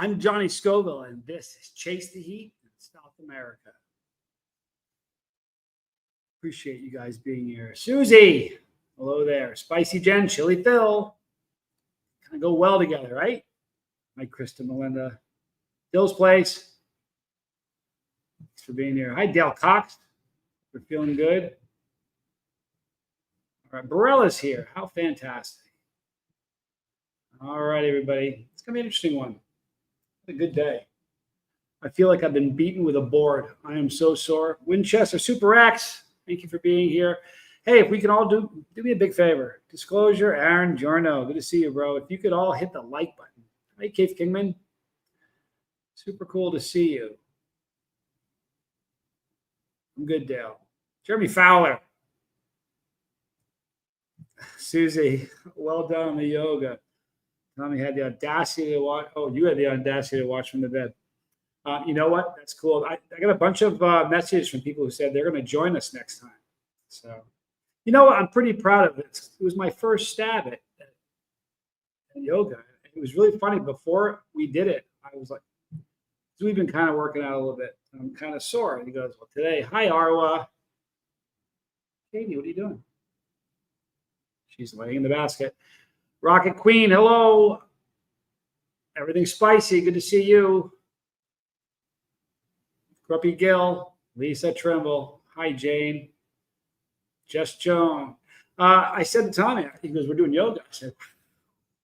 I'm Johnny Scoville, and this is Chase the Heat in South America. Appreciate you guys being here. Susie, hello there. Spicy Jen, Chili Phil. Kind of go well together, right? Hi, Krista, Melinda. Phil's Place. Thanks for being here. Hi, Dale Cox. We're feeling good. All right, Barella's here. How fantastic. All right, everybody. It's going to be an interesting one. A good day. I feel like I've been beaten with a board. I am so sore. Winchester Super X, thank you for being here. Hey, if we can all do me a big favor. Disclosure, Aaron Giorno. Good to see you, bro. If you could all hit the like button. Hey, Keith Kingman. Super cool to see you. I'm good, Dale. Jeremy Fowler. Susie, well done on the yoga. Tommy had the audacity to watch. Oh, you had the audacity to watch from the bed. You know what? That's cool. I got a bunch of messages from people who said they're going to join us next time. So, you know what? I'm pretty proud of it. It was my first stab at yoga. It was really funny. Before we did it, I was like, so we've been kind of working out a little bit. I'm kind of sore. And he goes, well, today, hi, Arwa. Katie, what are you doing? She's laying in the basket. Rocket Queen, hello. Everything's spicy. Good to see you. Grumpy Gill, Lisa Trimble. Hi, Jane. Just Joan. I said to Tommy, he goes, we're doing yoga. I said,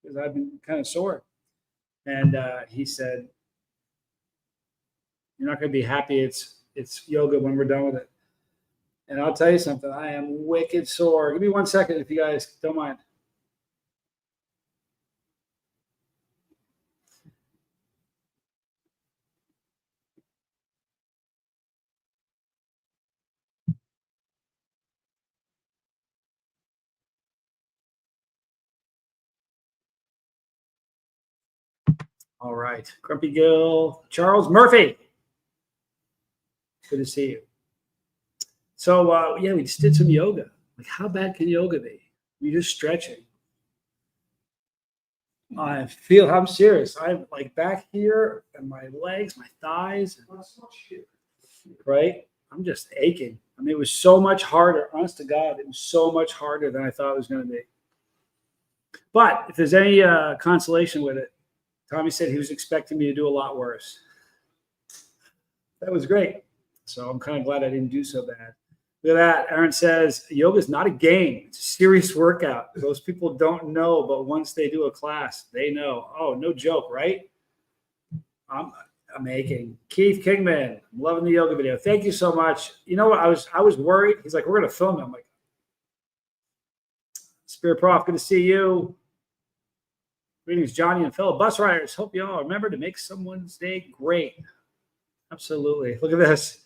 because I've been kind of sore. And he said, you're not going to be happy it's yoga when we're done with it. And I'll tell you something. I am wicked sore. Give me 1 second if you guys don't mind. All right. Grumpy Gill. Charles Murphy. Good to see you. So, yeah, we just did some yoga. Like, how bad can yoga be? You're just stretching. I'm serious. I'm like back here and my legs, my thighs, right? I'm just aching. I mean, it was so much harder. Honest to God, it was so much harder than I thought it was going to be. But if there's any consolation with it, Tommy said he was expecting me to do a lot worse. That was great. So I'm kind of glad I didn't do so bad. Look at that. Aaron says, yoga is not a game. It's a serious workout. Most people don't know, but once they do a class, they know. Oh, no joke, right? I'm aching. Keith Kingman, I'm loving the yoga video. Thank you so much. You know what? I was worried. He's like, we're going to film it. I'm like, Spirit Prof, good to see you. Greetings, Johnny and fellow bus riders. Hope you all remember to make someone's day great. Absolutely. Look at this.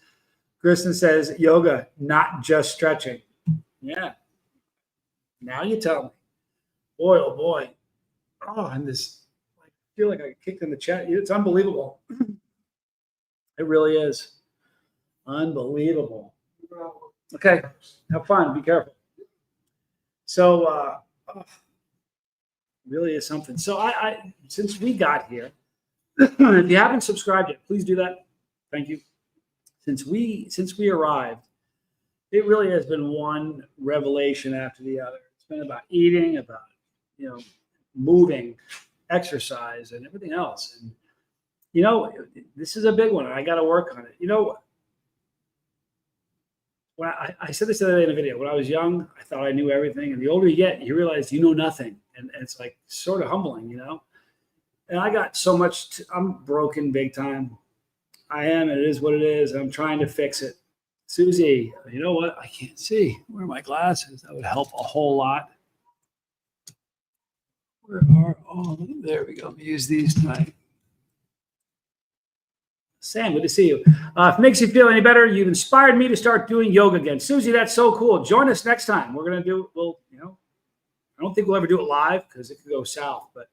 Kristen says, yoga, not just stretching. Yeah. Now you tell me. Boy, oh boy. Oh, and this, I feel like I kicked in the chat. It's unbelievable. It really is. Unbelievable. Okay. Have fun. Be careful. So, really is something. So I since we got here, if you haven't subscribed yet, please do that. Thank you. Since we arrived, it really has been one revelation after the other. It's been about eating, about moving, exercise, and everything else. And this is a big one. I got to work on it. When I said this the other day in a video. When I was young, I thought I knew everything, and the older you get, you realize you know nothing, and it's like sort of humbling, And I got so much. I'm broken big time. I am, and it is what it is. I'm trying to fix it. Susie, you know what? I can't see. Where are my glasses? That would help a whole lot. There we go. Let me use these tonight. Sam, good to see you. If it makes you feel any better, you've inspired me to start doing yoga again. Susie, that's so cool. Join us next time. We're going to do, I don't think we'll ever do it live because it could go south, but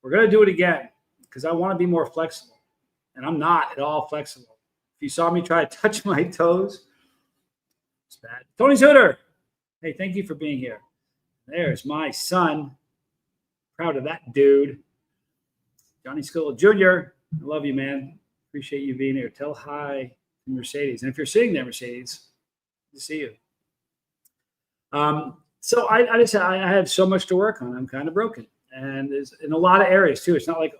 we're going to do it again because I want to be more flexible. And I'm not at all flexible. If you saw me try to touch my toes, it's bad. Tony Zutter, hey, thank you for being here. There's my son. Proud of that dude. Johnny School Jr., I love you, man. Appreciate you being here. Tell hi to Mercedes. And if you're sitting there, Mercedes, good to see you. So I just I have so much to work on. I'm kind of broken, and there's in a lot of areas too. It's not like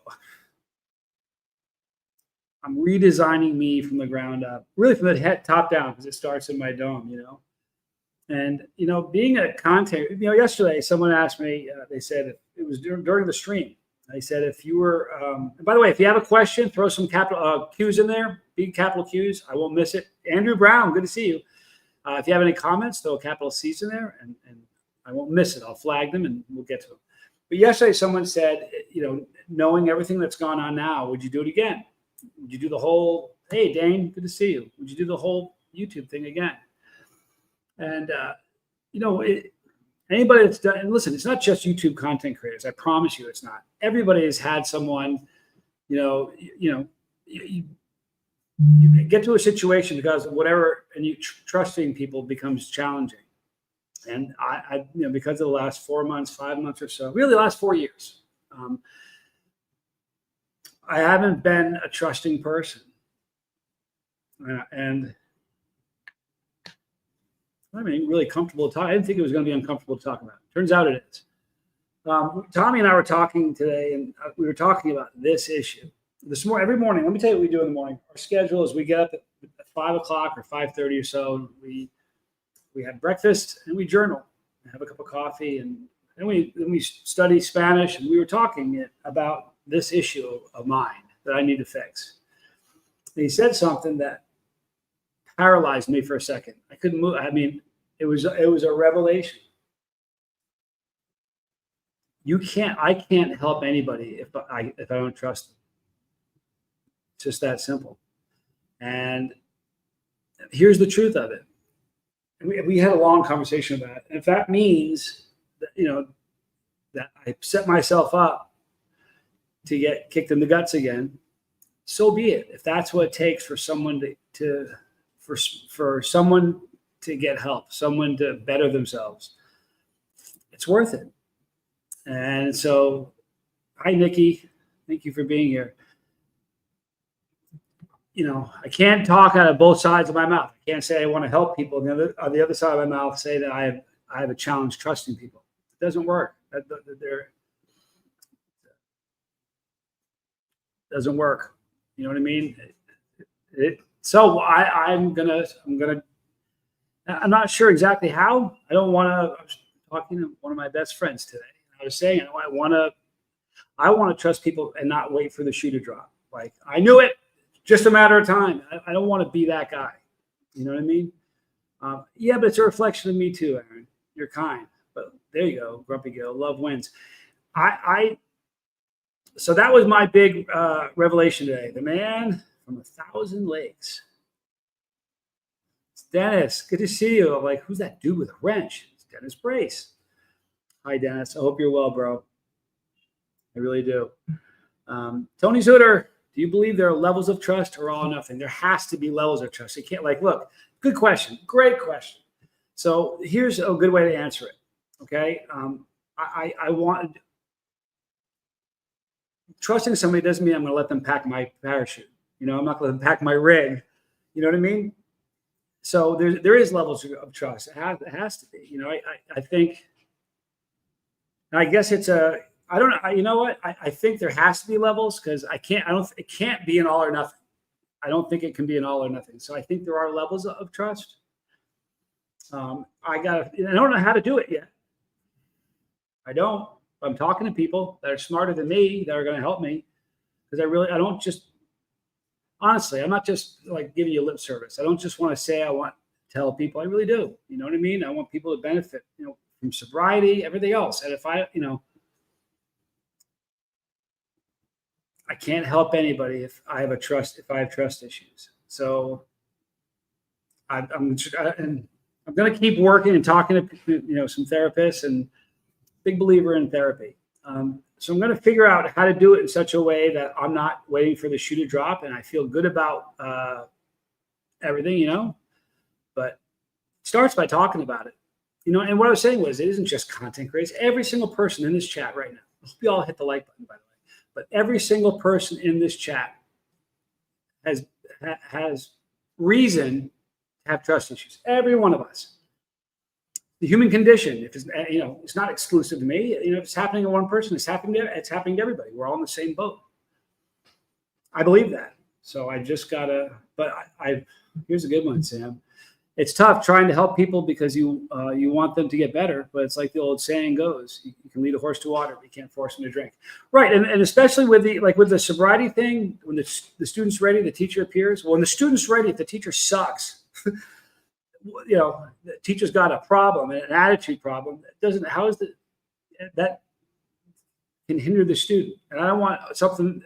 I'm redesigning me from the ground up, really from the head top down, because it starts in my dome, And being a content, yesterday someone asked me. They said it was during the stream. They said if you were, and by the way, if you have a question, throw some capital Q's in there, big capital Q's. I won't miss it. Andrew Brown, good to see you. If you have any comments, throw a capital C's in there, and I won't miss it. I'll flag them, and we'll get to them. But yesterday, someone said, knowing everything that's gone on now, would you do it again? Would you do the whole? Hey, Dane, good to see you. Would you do the whole YouTube thing again? And anybody that's done, and listen, it's not just YouTube content creators. I promise you, it's not. Everybody has had someone, you get to a situation because of whatever, and trusting people becomes challenging. And I because of the last 4 months, 5 months or so, really the last 4 years, I haven't been a trusting person. And I mean, really comfortable to talk. I didn't think it was going to be uncomfortable to talk about. Turns out it is. Tommy and I were talking today, and we were talking about this issue. This morning, every morning, let me tell you what we do in the morning. Our schedule is we get up at 5 o'clock or 5:30 or so. We have breakfast and we journal, and have a cup of coffee, and then we study Spanish. And we were talking about this issue of mine that I need to fix. And he said something that paralyzed me for a second. I couldn't move. I mean, it was a revelation. I can't help anybody if I don't trust them. It's just that simple. And here's the truth of it. We had a long conversation about it. If that means that, that I set myself up to get kicked in the guts again, so be it. If that's what it takes for someone for someone to get help, someone to better themselves, it's worth it. And so, hi, Nikki. Thank you for being here. I can't talk out of both sides of my mouth. I can't say I want to help people. On the other side of my mouth, say that I have a challenge trusting people. It doesn't work. It doesn't work. You know what I mean? So I'm not sure exactly how. I was talking to one of my best friends today. I was saying I want to trust people and not wait for the shoe to drop. Like, I knew it, just a matter of time. I don't want to be that guy. You know what I mean? Yeah, but it's a reflection of me too, Aaron. You're kind. But there you go, Grumpy Gill. Love wins. So that was my big revelation today. The man from 1,000 lakes. It's Dennis. Good to see you. I'm like, who's that dude with a wrench? It's Dennis Brace. Hi, Dennis. I hope you're well, bro. I really do. Tony Zutter, do you believe there are levels of trust or all or nothing? There has to be levels of trust. You can't look, good question. Great question. So here's a good way to answer it. Okay. I want trusting somebody doesn't mean I'm going to let them pack my parachute. I'm not going to pack my rig. You know what I mean? So there is levels of trust. It has to be. I think. I guess it's I don't know. You know what? I think there has to be levels because it can't be an all or nothing. I don't think it can be an all or nothing. So I think there are levels of trust. I don't know how to do it yet. I don't. I'm talking to people that are smarter than me that are going to help me because I don't just, honestly, I'm not just like giving you lip service. I don't just want to say I want to tell people. I really do. You know what I mean? I want people to benefit, from sobriety, everything else. And if I can't help anybody if I have trust issues. So I'm going to keep working and talking to, some therapists, and big believer in therapy. So I'm going to figure out how to do it in such a way that I'm not waiting for the shoe to drop and I feel good about everything, but it starts by talking about it. And what I was saying was, it isn't just content creators. Every single person in this chat right now, we all hit the like button, by the way, but every single person in this chat has reason to have trust issues. Every one of us. The human condition, if it's, it's not exclusive to me. If it's happening to one person, it's happening to everybody. We're all in the same boat. I believe that. So I just gotta. But here's a good one, Sam. It's tough trying to help people because you want them to get better, but it's like the old saying goes: you can lead a horse to water, but you can't force him to drink. Right, and especially with the sobriety thing, when the student's ready, the teacher appears. Well, when the student's ready, if the teacher sucks, the teacher's got a problem, an attitude problem. That can hinder the student? And I don't want something,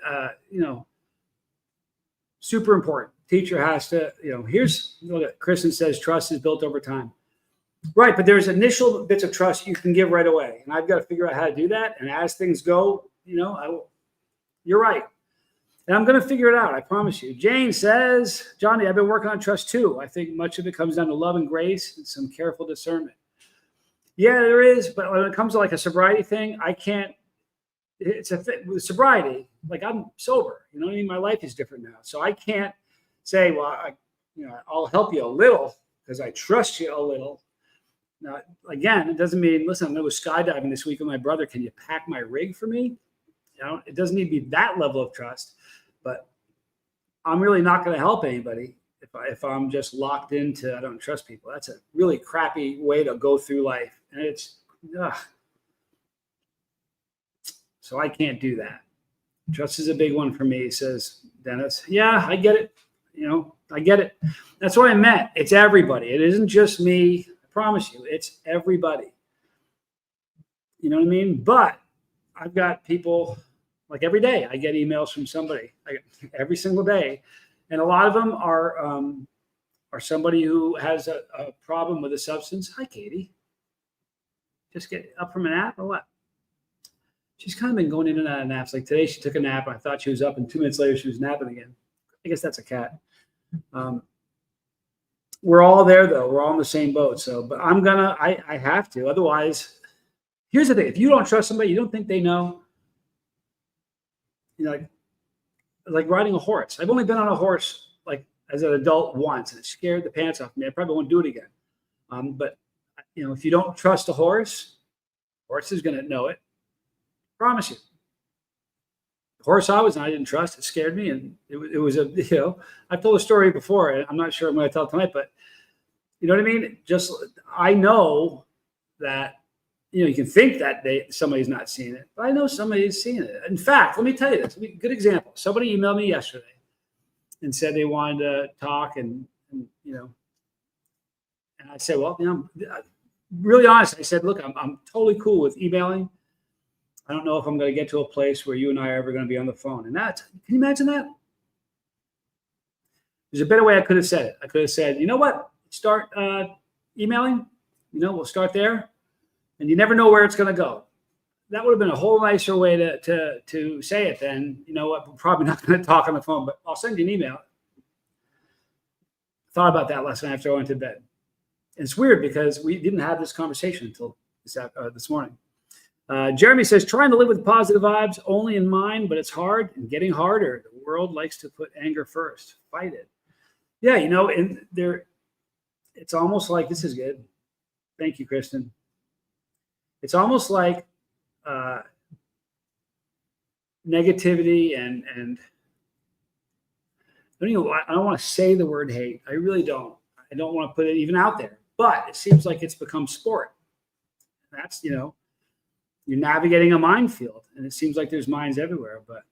super important. Teacher has to, here's what Kristen says: trust is built over time. Right, but there's initial bits of trust you can give right away, and I've got to figure out how to do that. And as things go, you're right. And I'm going to figure it out. I promise you. Jane says, Johnny, I've been working on trust too. I think much of it comes down to love and grace and some careful discernment. Yeah, there is. But when it comes to like a sobriety thing, I can't. It's a thing with sobriety. Like, I'm sober. You know what I mean? My life is different now. So I can't say, well, I'll help you a little because I trust you a little. Now, again, it doesn't mean, listen, I'm going to go skydiving this week with my brother. Can you pack my rig for me? It doesn't need to be that level of trust, but I'm really not going to help anybody if I'm just locked into, I don't trust people. That's a really crappy way to go through life. And it's, so I can't do that. Trust is a big one for me, says Dennis. Yeah, I get it. I get it. That's what I meant. It's everybody. It isn't just me. I promise you, it's everybody. You know what I mean? But I've got people, like every day I get emails from somebody, every single day. And a lot of them are somebody who has a problem with a substance. Hi, Katie. Just get up from a nap or what? She's kind of been going in and out of naps. Like today she took a nap. I thought she was up, and 2 minutes later she was napping again. I guess that's a cat. We're all there though. We're all in the same boat. So, but I have to. Otherwise, here's the thing. If you don't trust somebody, you don't think they know, like riding a horse. I've only been on a horse like as an adult once, and it scared the pants off me. I probably won't do it again. But if you don't trust a horse is going to know it. I promise you. The horse I didn't trust. It scared me, and it was I've told a story before, and I'm not sure I'm going to tell it tonight, but you know what I mean? I know that, you can think that somebody's not seeing it, but I know somebody's seeing it. In fact, let me tell you this. Good example. Somebody emailed me yesterday and said they wanted to talk, and I said, well, really honest. I said, look, I'm totally cool with emailing. I don't know if I'm going to get to a place where you and I are ever going to be on the phone. And can you imagine that? There's a better way I could have said it. I could have said, you know what? Start emailing. We'll start there. And you never know where it's going to go. That would have been a whole nicer way to say it then. You know what? We're probably not going to talk on the phone, but I'll send you an email. Thought about that last night after I went to bed. And it's weird because we didn't have this conversation until this morning. Jeremy says, trying to live with positive vibes only in mind, but it's hard and getting harder. The world likes to put anger first. Fight it. Yeah, and it's almost like, this is good. Thank you, Kristen. It's almost like negativity and I don't want to say the word hate. I really don't. I don't want to put it even out there. But it seems like it's become sport. That's, you're navigating a minefield, and it seems like there's mines everywhere. But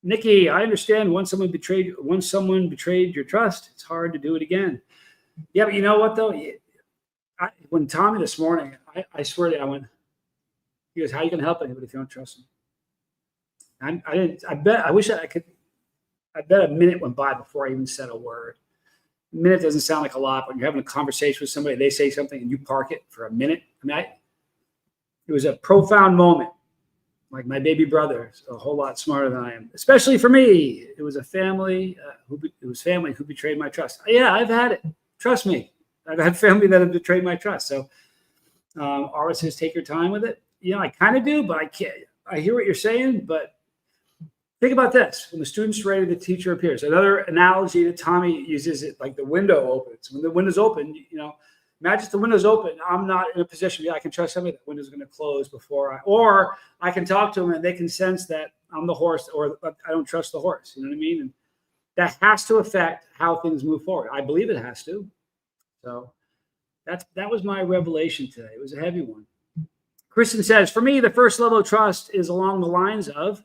Nikki, I understand once someone betrayed your trust, it's hard to do it again. Yeah, but you know what though? When Tommy this morning, I swear to you, he goes, how are you going to help anybody if you don't trust him? I bet a minute went by before I even said a word. A minute doesn't sound like a lot, but when you're having a conversation with somebody, they say something and you park it for a minute. It was a profound moment. Like my baby brother is a whole lot smarter than I am, especially for me. It was family who betrayed my trust. Yeah, I've had it. Trust me. I've had family that have betrayed my trust. So Ara says, take your time with it. I kind of do, but I can't. I hear what you're saying, but Think about this. When the student's ready, the teacher appears. Another analogy that Tommy uses it like the window opens. When the window's open, imagine if the window's open, I'm not in a position, I can trust somebody, that window's going to close or I can talk to them and they can sense that I'm the horse, or I don't trust the horse. You know what I mean? And that has to affect how things move forward. I believe it has to. So that was my revelation today. It was a heavy one. Kristen says, for me, the first level of trust is along the lines of,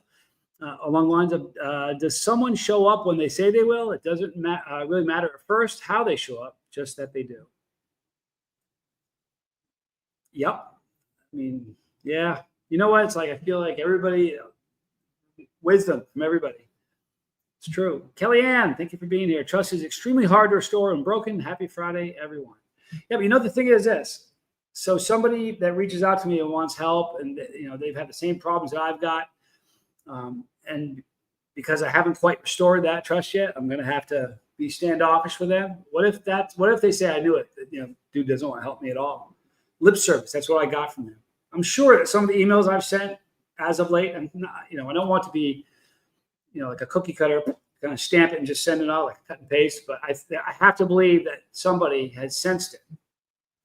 does someone show up when they say they will? It doesn't really matter at first how they show up, just that they do. Yep. I mean, yeah. You know what? It's like I feel like everybody, wisdom from everybody. It's true. Kellyanne, thank you for being here. Trust is extremely hard to restore and broken. Happy Friday, everyone. Yeah, but the thing is this. So somebody that reaches out to me and wants help, and they've had the same problems that I've got, and because I haven't quite restored that trust yet, I'm going to have to be standoffish with them. What if they say I knew it? Dude doesn't want to help me at all. Lip service. That's what I got from them. I'm sure that some of the emails I've sent as of late, and I don't want to be, like a cookie cutter, kind of stamp it and just send it out like cut and paste. But I have to believe that somebody has sensed it.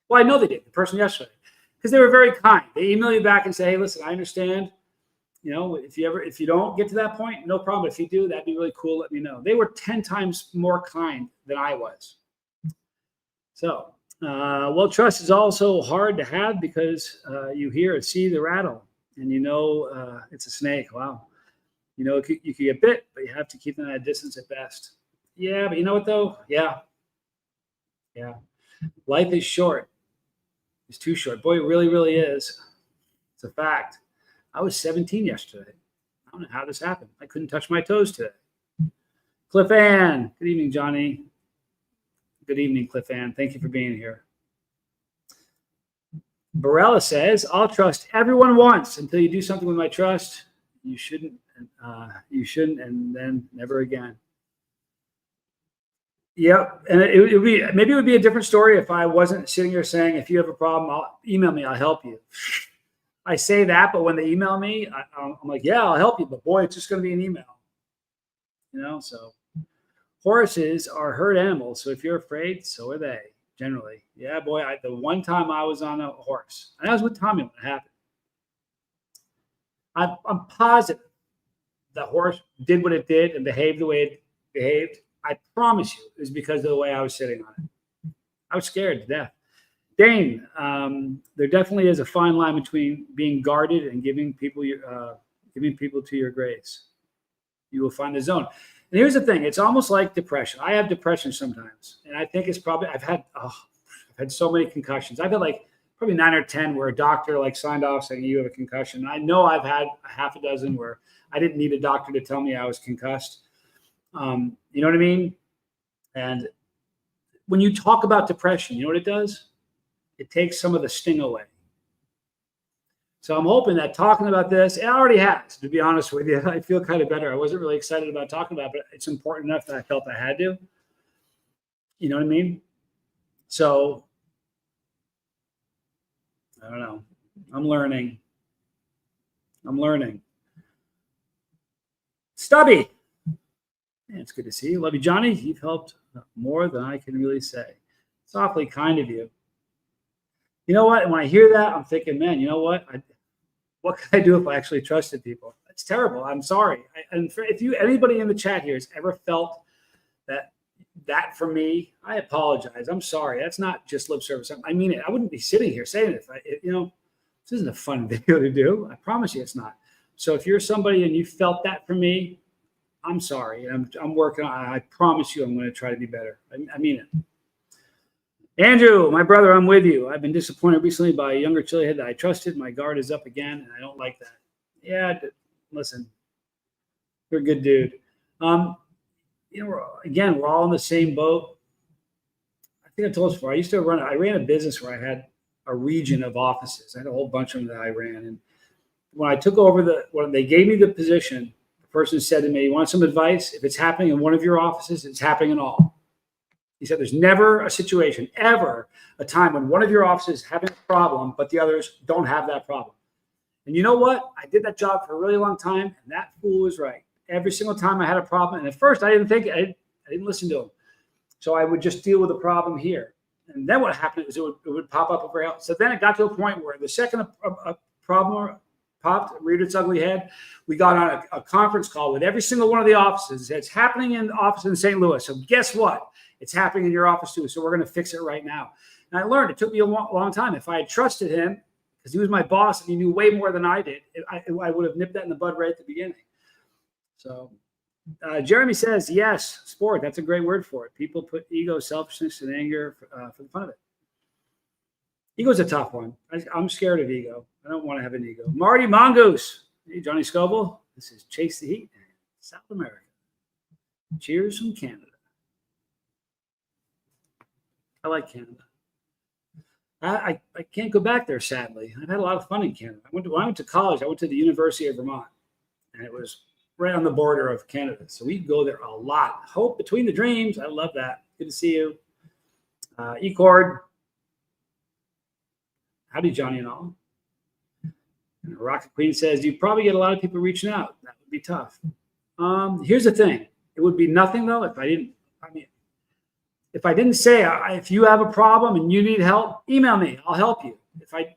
Well, I know they did. The person yesterday, because they were very kind. They email you back and say, "Hey, listen, I understand. If you don't get to that point, no problem. If you do, that'd be really cool. Let me know." They were 10 times more kind than I was. So, trust is also hard to have because you hear and see the rattle, and it's a snake. Wow. You could get bit, but you have to keep them at a distance at best. Yeah, but you know what though? Yeah. Life is short. It's too short. Boy, it really, really is. It's a fact. I was 17 yesterday. I don't know how this happened. I couldn't touch my toes today. Cliff Ann. Good evening, Johnny. Good evening, Cliff Ann. Thank you for being here. Barella says, I'll trust everyone once until you do something with my trust. You shouldn't, and then never again. Yep. And it would be a different story if I wasn't sitting here saying, if you have a problem, email me, I'll help you. I say that, but when they email me, I'm like, yeah, I'll help you. But boy, it's just going to be an email. So horses are herd animals. So if you're afraid, so are they generally. Yeah, boy, the one time I was on a horse, and I was with Tommy when it happened. I'm positive the horse did what it did and behaved the way it behaved. I promise you, it was because of the way I was sitting on it. I was scared to death. Dane, there definitely is a fine line between being guarded and giving people to your grace. You will find the zone. And here's the thing: it's almost like depression. I have depression sometimes, and I think it's probably I've had so many concussions. I've had like probably 9 or 10 where a doctor signed off saying you have a concussion. I know I've had a half a dozen where I didn't need a doctor to tell me I was concussed. You know what I mean? And when you talk about depression, you know what it does? It takes some of the sting away. So I'm hoping that talking about this, it already has, to be honest with you. I feel kind of better. I wasn't really excited about talking about it, but it's important enough that I felt I had to. You know what I mean? So I don't know. I'm learning. Stubby. Yeah, it's good to see you. Love you, Johnny. You've helped more than I can really say. It's awfully kind of you. You know what? And when I hear that, I'm thinking, man, you know what? What could I do if I actually trusted people? It's terrible. I'm sorry. And if anybody in the chat here has ever felt that for me, I apologize. I'm sorry. That's not just lip service. I mean it. I wouldn't be sitting here saying it this isn't a fun video to do. I promise you it's not. So if you're somebody and you felt that for me, I'm sorry. I'm working on it. I promise you I'm going to try to be better. I mean it. Andrew, my brother, I'm with you. I've been disappointed recently by a younger chili head that I trusted. My guard is up again, and I don't like that. Yeah, listen, you're a good dude. We're all in the same boat. I think I told you before. I ran a business where I had a region of offices. I had a whole bunch of them that I ran. And when I took over when they gave me the position, the person said to me, "You want some advice? If it's happening in one of your offices, it's happening in all." He said, there's never a situation, ever a time when one of your offices is having a problem, but the others don't have that problem. And you know what? I did that job for a really long time, and that fool was right. every single time I had a problem. And at first, I didn't listen to him. So I would just deal with the problem here. And then what happened is it would pop up over here. So then it got to a point where the second a problem reared its ugly head, we got on a conference call with every single one of the offices. It's happening in the office in St. Louis. So guess what? It's happening in your office too. So we're going to fix it right now. And I learned it took me a long time. If I had trusted him, because he was my boss and he knew way more than I did, I would have nipped that in the bud right at the beginning. So Jeremy says, yes, sport. That's a great word for it. People put ego, selfishness, and anger for the fun of it. Ego's a tough one. I'm scared of ego. I don't want to have an ego. Marty Mongoose. Hey, Johnny Scoble. This is Chase the Heat, South America. Cheers from Canada. I like Canada. I can't go back there, sadly. I've had a lot of fun in Canada. When I went to college, I went to the University of Vermont, and it was right on the border of Canada. So we go there a lot. Hope between the dreams. I love that. Good to see you. Ecord. Howdy, Johnny and all. And Rocket Queen says, you probably get a lot of people reaching out. That would be tough. Here's the thing. It would be nothing, though, if I didn't say, if you have a problem and you need help, email me. I'll help you. If I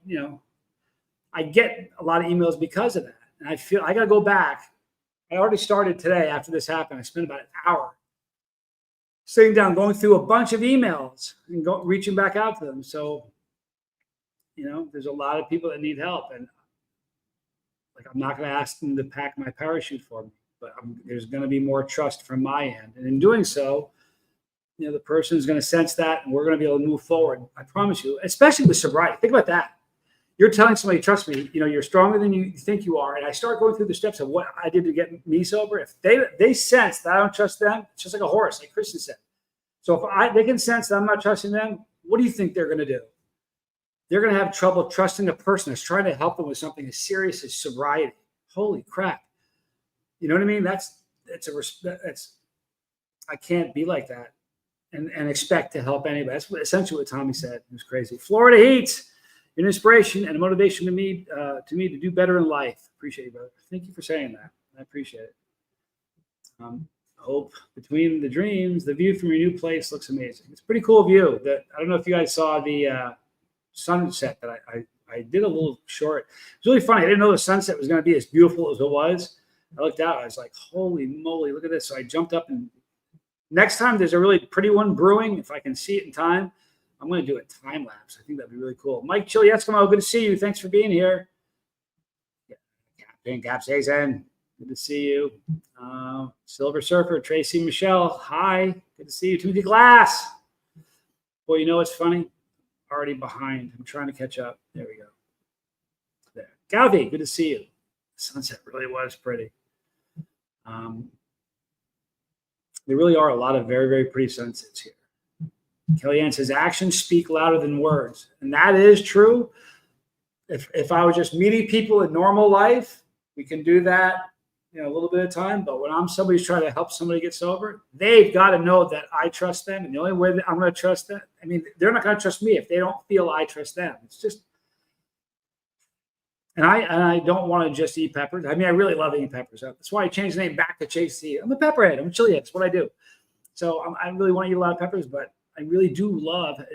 get a lot of emails because of that. And I feel I got to go back. I already started today after this happened. I spent about an hour sitting down, going through a bunch of emails and reaching back out to them. So, there's a lot of people that need help. And I'm not going to ask them to pack my parachute for me, but there's going to be more trust from my end. And in doing so, the person is going to sense that, and we're going to be able to move forward. I promise you, especially with sobriety. Think about that. You're telling somebody, trust me, you're stronger than you think you are. And I start going through the steps of what I did to get me sober. If they sense that I don't trust them, it's just like a horse, like Kristen said. So if they can sense that I'm not trusting them, what do you think they're going to do? They're going to have trouble trusting a person that's trying to help them with something as serious as sobriety. Holy crap. You know what I mean? I can't be like that and expect to help anybody. That's essentially what Tommy said. It was crazy. Florida Heat, an inspiration and a motivation to me to do better in life. Appreciate you, brother. Thank you for saying that. I appreciate it. Hope between the dreams, the view from your new place looks amazing. It's a pretty cool view. I don't know if you guys saw the sunset that I did a little short. It's really funny. I didn't know the sunset was going to be as beautiful as it was. I looked out. I was like, holy moly, look at this. So I jumped up, and next time there's a really pretty one brewing, if I can see it in time, I'm going to do a time lapse. I think that'd be really cool. Mike Chilieskimo, good to see you. Thanks for being here. Captain Capsaicin, good to see you. Silver Surfer, Tracy Michelle, hi. Good to see you. Timothy Glass. Boy, you know what's funny? Already behind. I'm trying to catch up. There we go. There. Galvi, good to see you. The sunset really was pretty. There really are a lot of very, very pretty sunsets here. Kellyanne says, actions speak louder than words. And that is true. If I was just meeting people in normal life, we can do that, a little bit of time. But when I'm somebody's trying to help somebody get sober, they've got to know that I trust them. And the only way that I'm going to trust them, they're not going to trust me if they don't feel I trust them. It's just, and I don't want to just eat peppers. I really love eating peppers. That's why I changed the name back to Chase the Heat. I'm a pepperhead. I'm a chili head. That's what I do. So I really want to eat a lot of peppers, but I really do love, I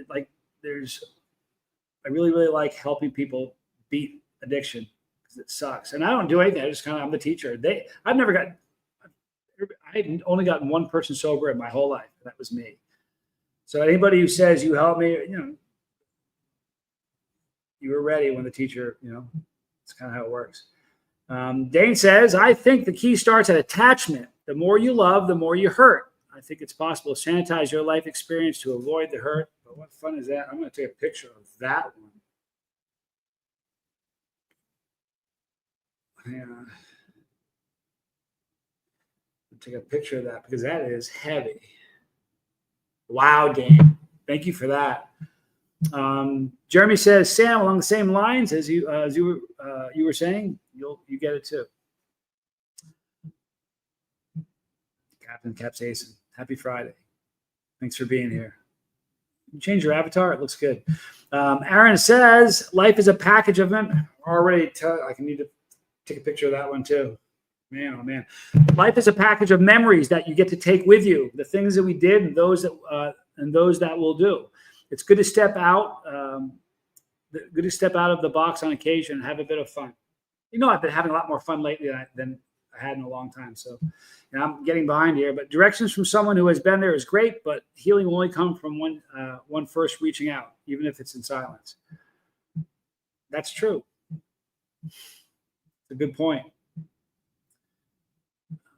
really, really like helping people beat addiction because it sucks. And I don't do anything. I'm the teacher. I've only gotten one person sober in my whole life. And that was me. So anybody who says you helped me, you were ready when the teacher, it's kind of how it works. Dane says, I think the key starts at attachment. The more you love, the more you hurt. I think it's possible to sanitize your life experience to avoid the hurt. But what fun is that? I'm going to take a picture of that one. Hang on. I'll take a picture of that because that is heavy. Wow, Dane. Thank you for that. Jeremy says, Sam, along the same lines as you were saying, you get it too. Captain Capsaicin. Happy Friday. Thanks for being here. You change your avatar. It looks good. Aaron says, life is a package of them. I need to take a picture of that one too. Man, oh man. Life is a package of memories that you get to take with you, the things that we did and those that we'll do. It's good to step out, of the box on occasion and have a bit of fun. I've been having a lot more fun lately than I had in a long time. So I'm getting behind here, but directions from someone who has been there is great, but healing will only come from one first reaching out, even if it's in silence. That's true. It's a good point.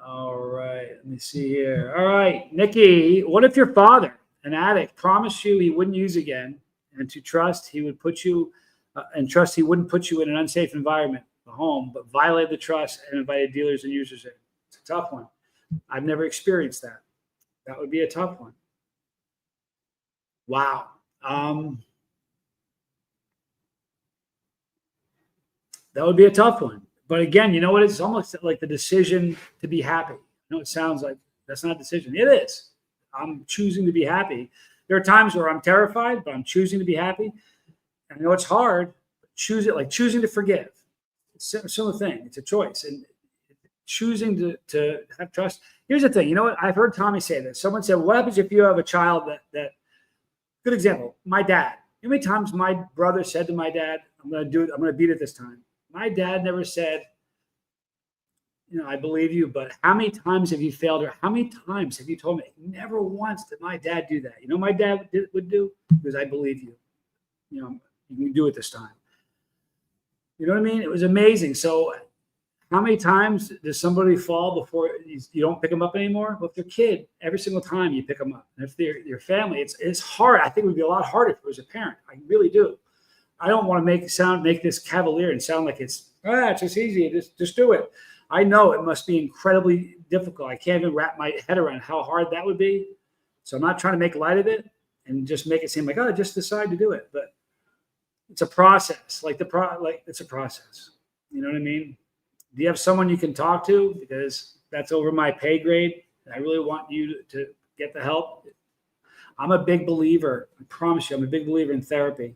All right, let me see here. All right, Nikki, what if your father, an addict, promised you he wouldn't use again, and to trust he would put you, trust he wouldn't put you in an unsafe environment, the home, but violated the trust and invited dealers and users in? It's a tough one. I've never experienced that. That would be a tough one. Wow. That would be a tough one. But again, you know what? It's almost like the decision to be happy. It sounds like that's not a decision. It is. I'm choosing to be happy. There are times where I'm terrified, but I'm choosing to be happy. I know it's hard, but choose it, like choosing to forgive. It's a similar thing. It's a choice. And choosing to have trust. Here's the thing. You know what? I've heard Tommy say this. Someone said, what happens if you have a child that good example, my dad. You know how many times my brother said to my dad, I'm going to do it. I'm going to beat it this time. My dad never said, I believe you, but how many times have you failed? Or how many times have you told me? Never once did my dad do that. My dad would do? Because I believe you. You can do it this time. You know what I mean? It was amazing. So how many times does somebody fall before you don't pick them up anymore? Well, if they're a kid, every single time you pick them up. And if they're your family, it's hard. I think it would be a lot harder if it was a parent. I really do. I don't want to make this cavalier and sound like it's just easy. Just do it. I know it must be incredibly difficult. I can't even wrap my head around how hard that would be. So I'm not trying to make light of it and just make it seem like, just decide to do it. But it's a process. It's a process. You know what I mean? Do you have someone you can talk to? Because that's over my pay grade. And I really want you to get the help. I'm a big believer. I promise you, I'm a big believer in therapy.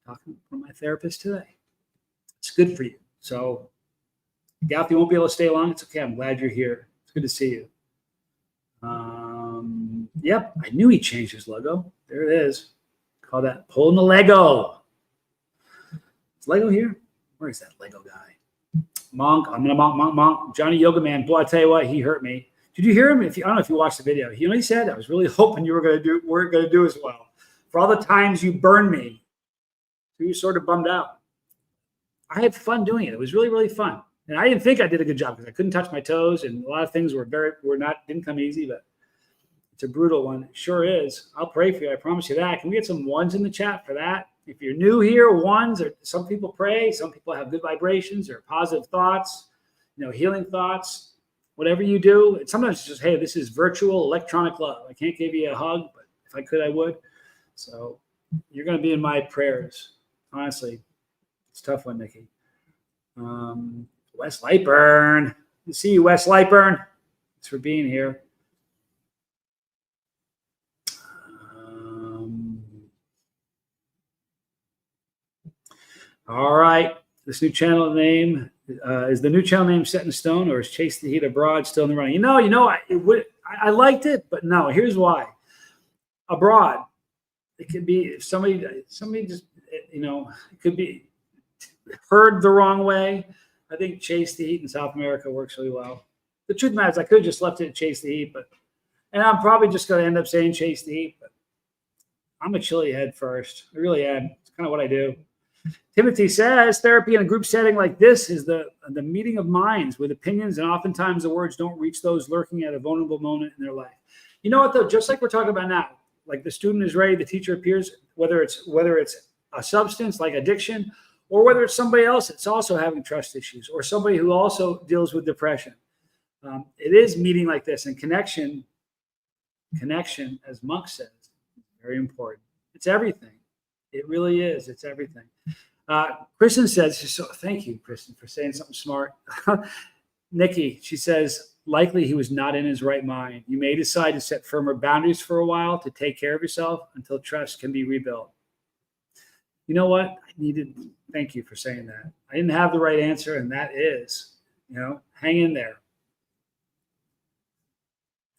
Talking from my therapist today. It's good for you. So, Gaff, you won't be able to stay long. It's okay. I'm glad you're here. It's good to see you. Yep, I knew he changed his logo. There it is. Call that pulling the Lego. Is Lego here? Where is that Lego guy? Monk. I'm gonna monk. Johnny Yoga Man. Boy, I tell you what, he hurt me. Did you hear him? I don't know if you watched the video. You know what he said? I was really hoping you were gonna do as well. For all the times you burned me. He was sort of bummed out. I had fun doing it. It was really, really fun. And I didn't think I did a good job because I couldn't touch my toes, and a lot of things didn't come easy, but it's a brutal one. It sure is. I'll pray for you. I promise you that. Can we get some ones in the chat for that? If you're new here, ones, or some people pray, some people have good vibrations or positive thoughts, healing thoughts, whatever you do. And sometimes it's just, hey, this is virtual electronic love. I can't give you a hug, but if I could, I would. So you're going to be in my prayers. Honestly, it's a tough one, Nikki. Wes Lightburn. You see you, Wes Lightburn. Thanks for being here. All right. This new channel name is the new channel name set in stone, or is Chase the Heat Abroad still in the running? I liked it, but no. Here's why. Abroad, it could be if somebody just it could be heard the wrong way. I think Chase the Heat in South America works really well. The truth matters, I could have just left it at Chase the Heat, and I'm probably just going to end up saying Chase the Heat, but I'm a chili head first. I really am. It's kind of what I do. Timothy says therapy in a group setting like this is the meeting of minds with opinions, and oftentimes the words don't reach those lurking at a vulnerable moment in their life. You know what, though? Just like we're talking about now, like the student is ready, the teacher appears, whether it's a substance like addiction, or whether it's somebody else that's also having trust issues, or somebody who also deals with depression. It is meeting like this, and connection, as Monk says, is very important. It's everything. It really is. It's everything. Kristen says, so thank you, Kristen, for saying something smart. Nikki, she says, likely he was not in his right mind. You may decide to set firmer boundaries for a while to take care of yourself until trust can be rebuilt. You know what? Thank you for saying that. I didn't have the right answer, and that is, hang in there.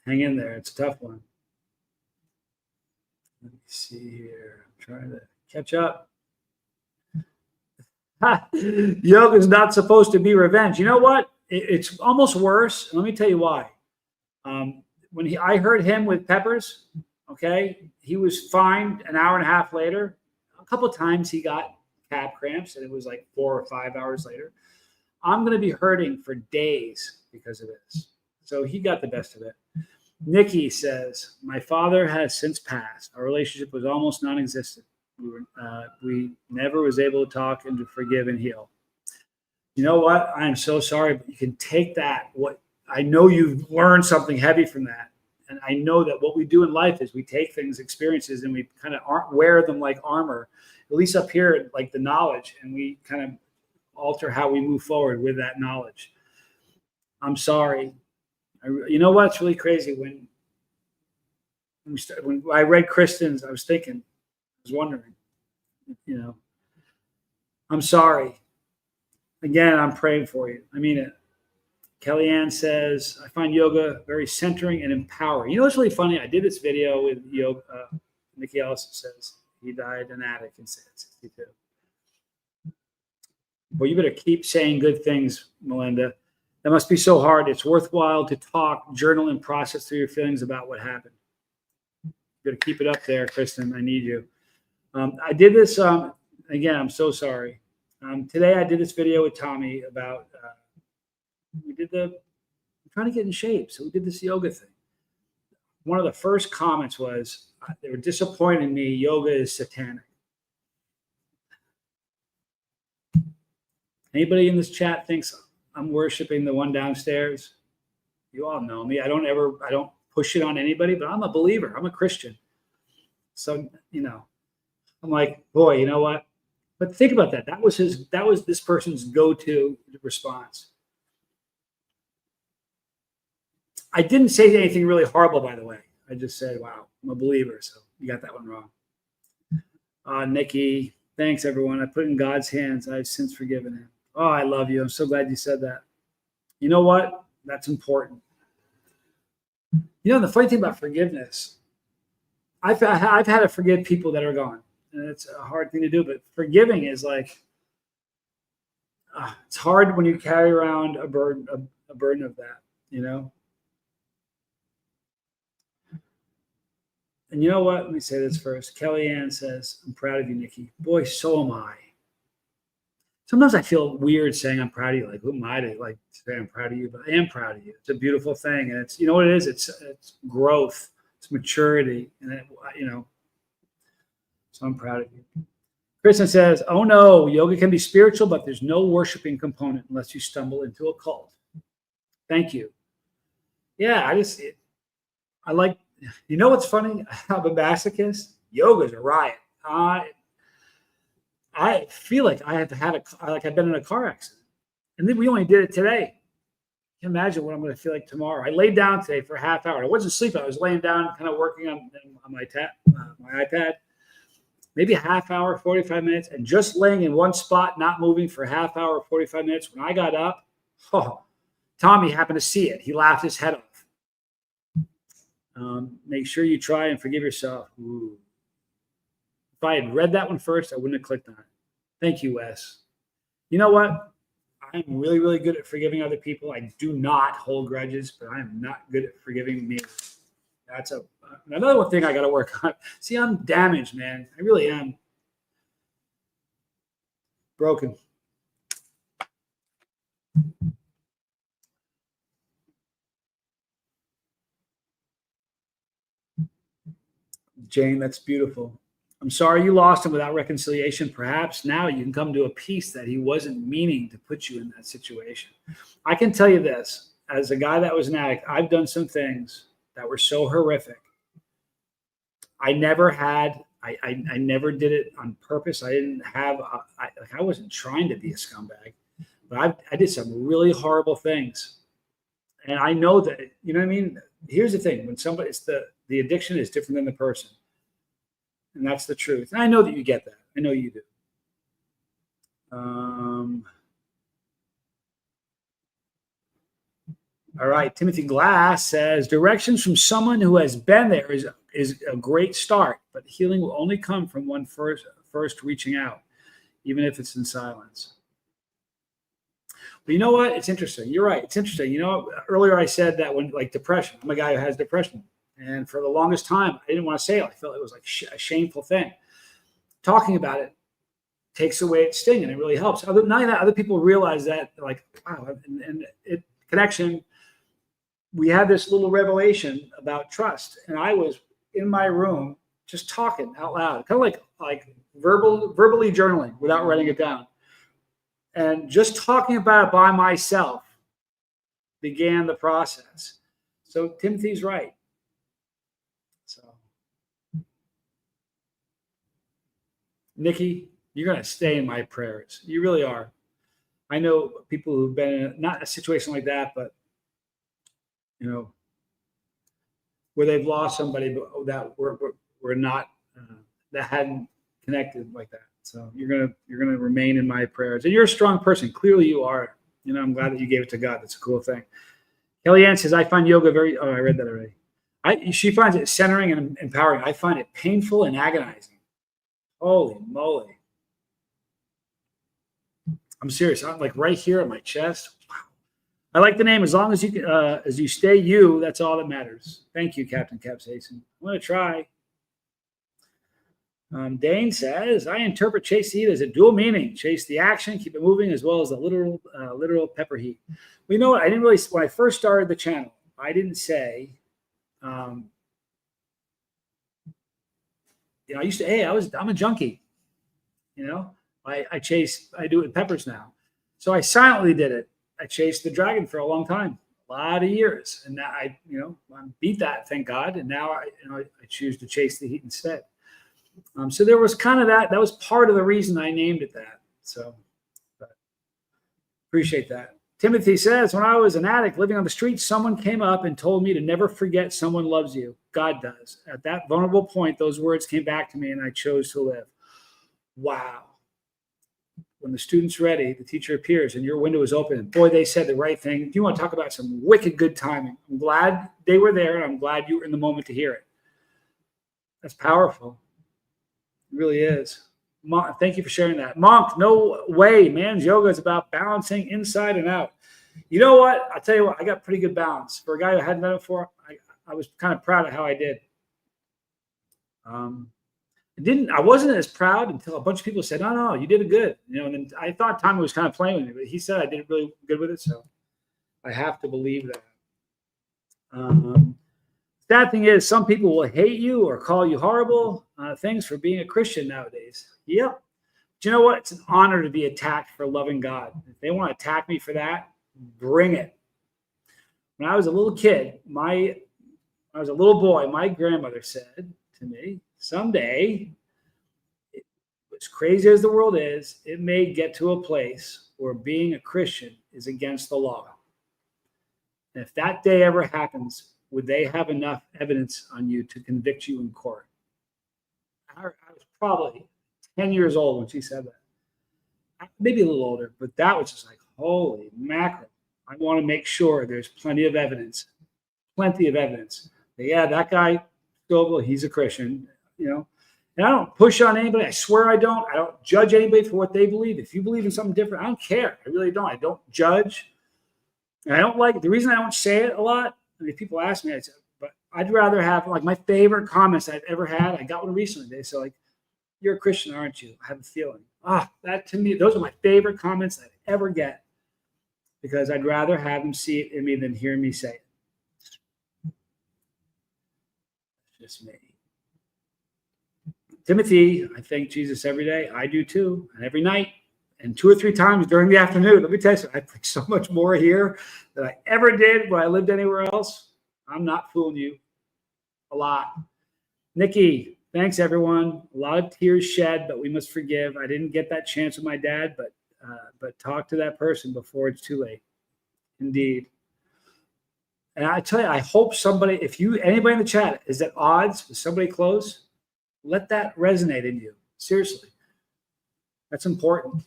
Hang in there. It's a tough one. Let me see here. I'm trying to catch up. Yoga is not supposed to be revenge. You know what? It's almost worse. Let me tell you why. When I heard him with Peppers, okay, he was fine an hour and a half later. A couple of times he got calf cramps, and it was like 4 or 5 hours later. I'm going to be hurting for days because of this. So he got the best of it. Nikki says, my father has since passed. Our relationship was almost non-existent. We never was able to talk and to forgive and heal. You know what? I'm so sorry, but you can take that. What I know you've learned something heavy from that. And I know that what we do in life is we take things, experiences, and we kind of wear them like armor, at least up here, like the knowledge, and we kind of alter how we move forward with that knowledge. I'm sorry. You know what's really crazy? When I read Kristen's, I was thinking, I was wondering, I'm sorry. Again, I'm praying for you. I mean it. Kellyanne says, I find yoga very centering and empowering. You know what's really funny? I did this video with yoga. Nikki Ellison says he died an addict in 62. Well, you better keep saying good things, Melinda. That must be so hard. It's worthwhile to talk, journal, and process through your feelings about what happened. You better keep it up there, Kristen. I need you. I did this. Again, I'm so sorry. Today I did this video with Tommy about I'm trying to get in shape. So we did this yoga thing. One of the first comments was, they were disappointed in me. Yoga is satanic. Anybody in this chat thinks I'm worshiping the one downstairs? You all know me. I don't push it on anybody, but I'm a believer. I'm a Christian. So, I'm like, boy, you know what? But think about that. That was this person's go-to response. I didn't say anything really horrible, by the way. I just said, wow, I'm a believer. So you got that one wrong. Nikki, thanks, everyone. I put it in God's hands. I've since forgiven him. Oh, I love you. I'm so glad you said that. You know what? That's important. The funny thing about forgiveness, I've had to forgive people that are gone. And it's a hard thing to do, but forgiving is like, it's hard when you carry around a burden of that, And you know what? Let me say this first. Kellyanne says, I'm proud of you, Nikki. Boy, so am I. Sometimes I feel weird saying I'm proud of you. Like, who am I to say I'm proud of you? But I am proud of you. It's a beautiful thing. And it's, what it is? It's growth. It's maturity. And, so I'm proud of you. Kristen says, oh no, yoga can be spiritual, but there's no worshiping component unless you stumble into a cult. Thank you. Yeah, I like, what's funny? I'm a masochist. Yoga's a riot. I feel like I've been in a car accident. And then we only did it today. I can't imagine what I'm going to feel like tomorrow. I laid down today for a half hour. I wasn't sleeping. I was laying down, kind of working on my iPad. Maybe a half hour, 45 minutes, and just laying in one spot, not moving for a half hour, 45 minutes. When I got up, Tommy happened to see it. He laughed his head off. Make sure you try and forgive yourself. Ooh. If I had read that one first, I wouldn't have clicked on it. Thank you, Wes. You know what? I'm really, really good at forgiving other people. I do not hold grudges, but I am not good at forgiving me. That's another thing I got to work on. See, I'm damaged, man. I really am. Broken. Jane, that's beautiful. I'm sorry you lost him without reconciliation. Perhaps now you can come to a peace that he wasn't meaning to put you in that situation. I can tell you this, as a guy that was an addict, I've done some things that were so horrific. I never did it on purpose. I didn't have, I wasn't trying to be a scumbag, but I did some really horrible things. And I know that, you know what I mean? Here's the thing. When somebody, the addiction is different than the person. And that's the truth. And I know that you get that. I know you do. All right. Timothy Glass says, directions from someone who has been there is a great start, but healing will only come from one first reaching out, even if it's in silence. But you know what? It's interesting. You're right. It's interesting. You know, earlier I said that when, like, depression, I'm a guy who has depression. And for the longest time, I didn't want to say it. I felt it was like a shameful thing. Talking about it takes away its sting, and it really helps. Other people realize that, like, wow, and it connection. We had this little revelation about trust, and I was in my room just talking out loud, kind of like verbally journaling without writing it down, and just talking about it by myself began the process. So Timothy's right. So, Nikki, you're going to stay in my prayers. You really are. I know people who've been in not a situation like that, but you know, where they've lost somebody that were not that hadn't connected like that. So you're gonna remain in my prayers, and you're a strong person. Clearly, you are. You know, I'm glad that you gave it to God. That's a cool thing. Kellyanne says, I find yoga very. Oh, I read that already. She finds it centering and empowering. I find it painful and agonizing. Holy moly! I'm serious. I'm like right here on my chest. Wow. I like the name. As long as you stay you, that's all that matters. Thank you, Captain Capsaicin. I'm going to try. Dane says, I interpret chase the heat as a dual meaning. Chase the action, keep it moving, as well as the literal pepper heat. Well, you know what? I didn't really, when I first started the channel, I didn't say, you know, I used to, hey, I'm a junkie. You know, I do it with peppers now. So I silently did it. I chased the dragon for a long time, a lot of years. And now I beat that, thank God. And now I choose to chase the heat instead. So there was kind of that was part of the reason I named it that. So but appreciate that. Timothy says, when I was an addict living on the streets, someone came up and told me to never forget someone loves you. God does. At that vulnerable point, those words came back to me and I chose to live. Wow. When the student's ready, the teacher appears and your window is open. And boy, they said the right thing. You want to talk about some wicked good timing. I'm glad they were there, and I'm glad you were in the moment to hear it. That's powerful. It really is. Thank you for sharing that. Monk, no way. Man's yoga is about balancing inside and out. You know what? I'll tell you what, I got pretty good balance. For a guy who hadn't done it before, I was kind of proud of how I did. I wasn't as proud until a bunch of people said, no, you did it good. You know, and then I thought Tommy was kind of playing with me, but he said I did really good with it. So I have to believe that. Sad thing is, some people will hate you or call you horrible things for being a Christian nowadays. Yep. But you know what? It's an honor to be attacked for loving God. If they want to attack me for that, bring it. When I was a little kid, I was a little boy, my grandmother said to me, someday, as crazy as the world is, it may get to a place where being a Christian is against the law. And if that day ever happens, would they have enough evidence on you to convict you in court? I was probably 10 years old when she said that. Maybe a little older, but that was just like, holy mackerel. I want to make sure there's plenty of evidence. Yeah, that guy, Stovall, he's a Christian, you know. And I don't push on anybody. I swear I don't. I don't judge anybody for what they believe. If you believe in something different, I don't care. I really don't. I don't judge. And I don't like, the reason I don't say it a lot, I mean, people ask me, I say, but I'd rather have, like, my favorite comments I've ever had. I got one recently. They said, like, you're a Christian, aren't you? I have a feeling. That to me, those are my favorite comments I'd ever get, because I'd rather have them see it in me than hear me say it. Just me. Timothy, I thank Jesus every day. I do too, and every night, and 2 or 3 times during the afternoon. Let me tell you something. I preach so much more here than I ever did when I lived anywhere else. I'm not fooling you. A lot. Nikki, thanks everyone. A lot of tears shed, but we must forgive. I didn't get that chance with my dad, but talk to that person before it's too late. Indeed. And I tell you, I hope anybody in the chat is at odds with somebody close, let that resonate in you. Seriously. That's important.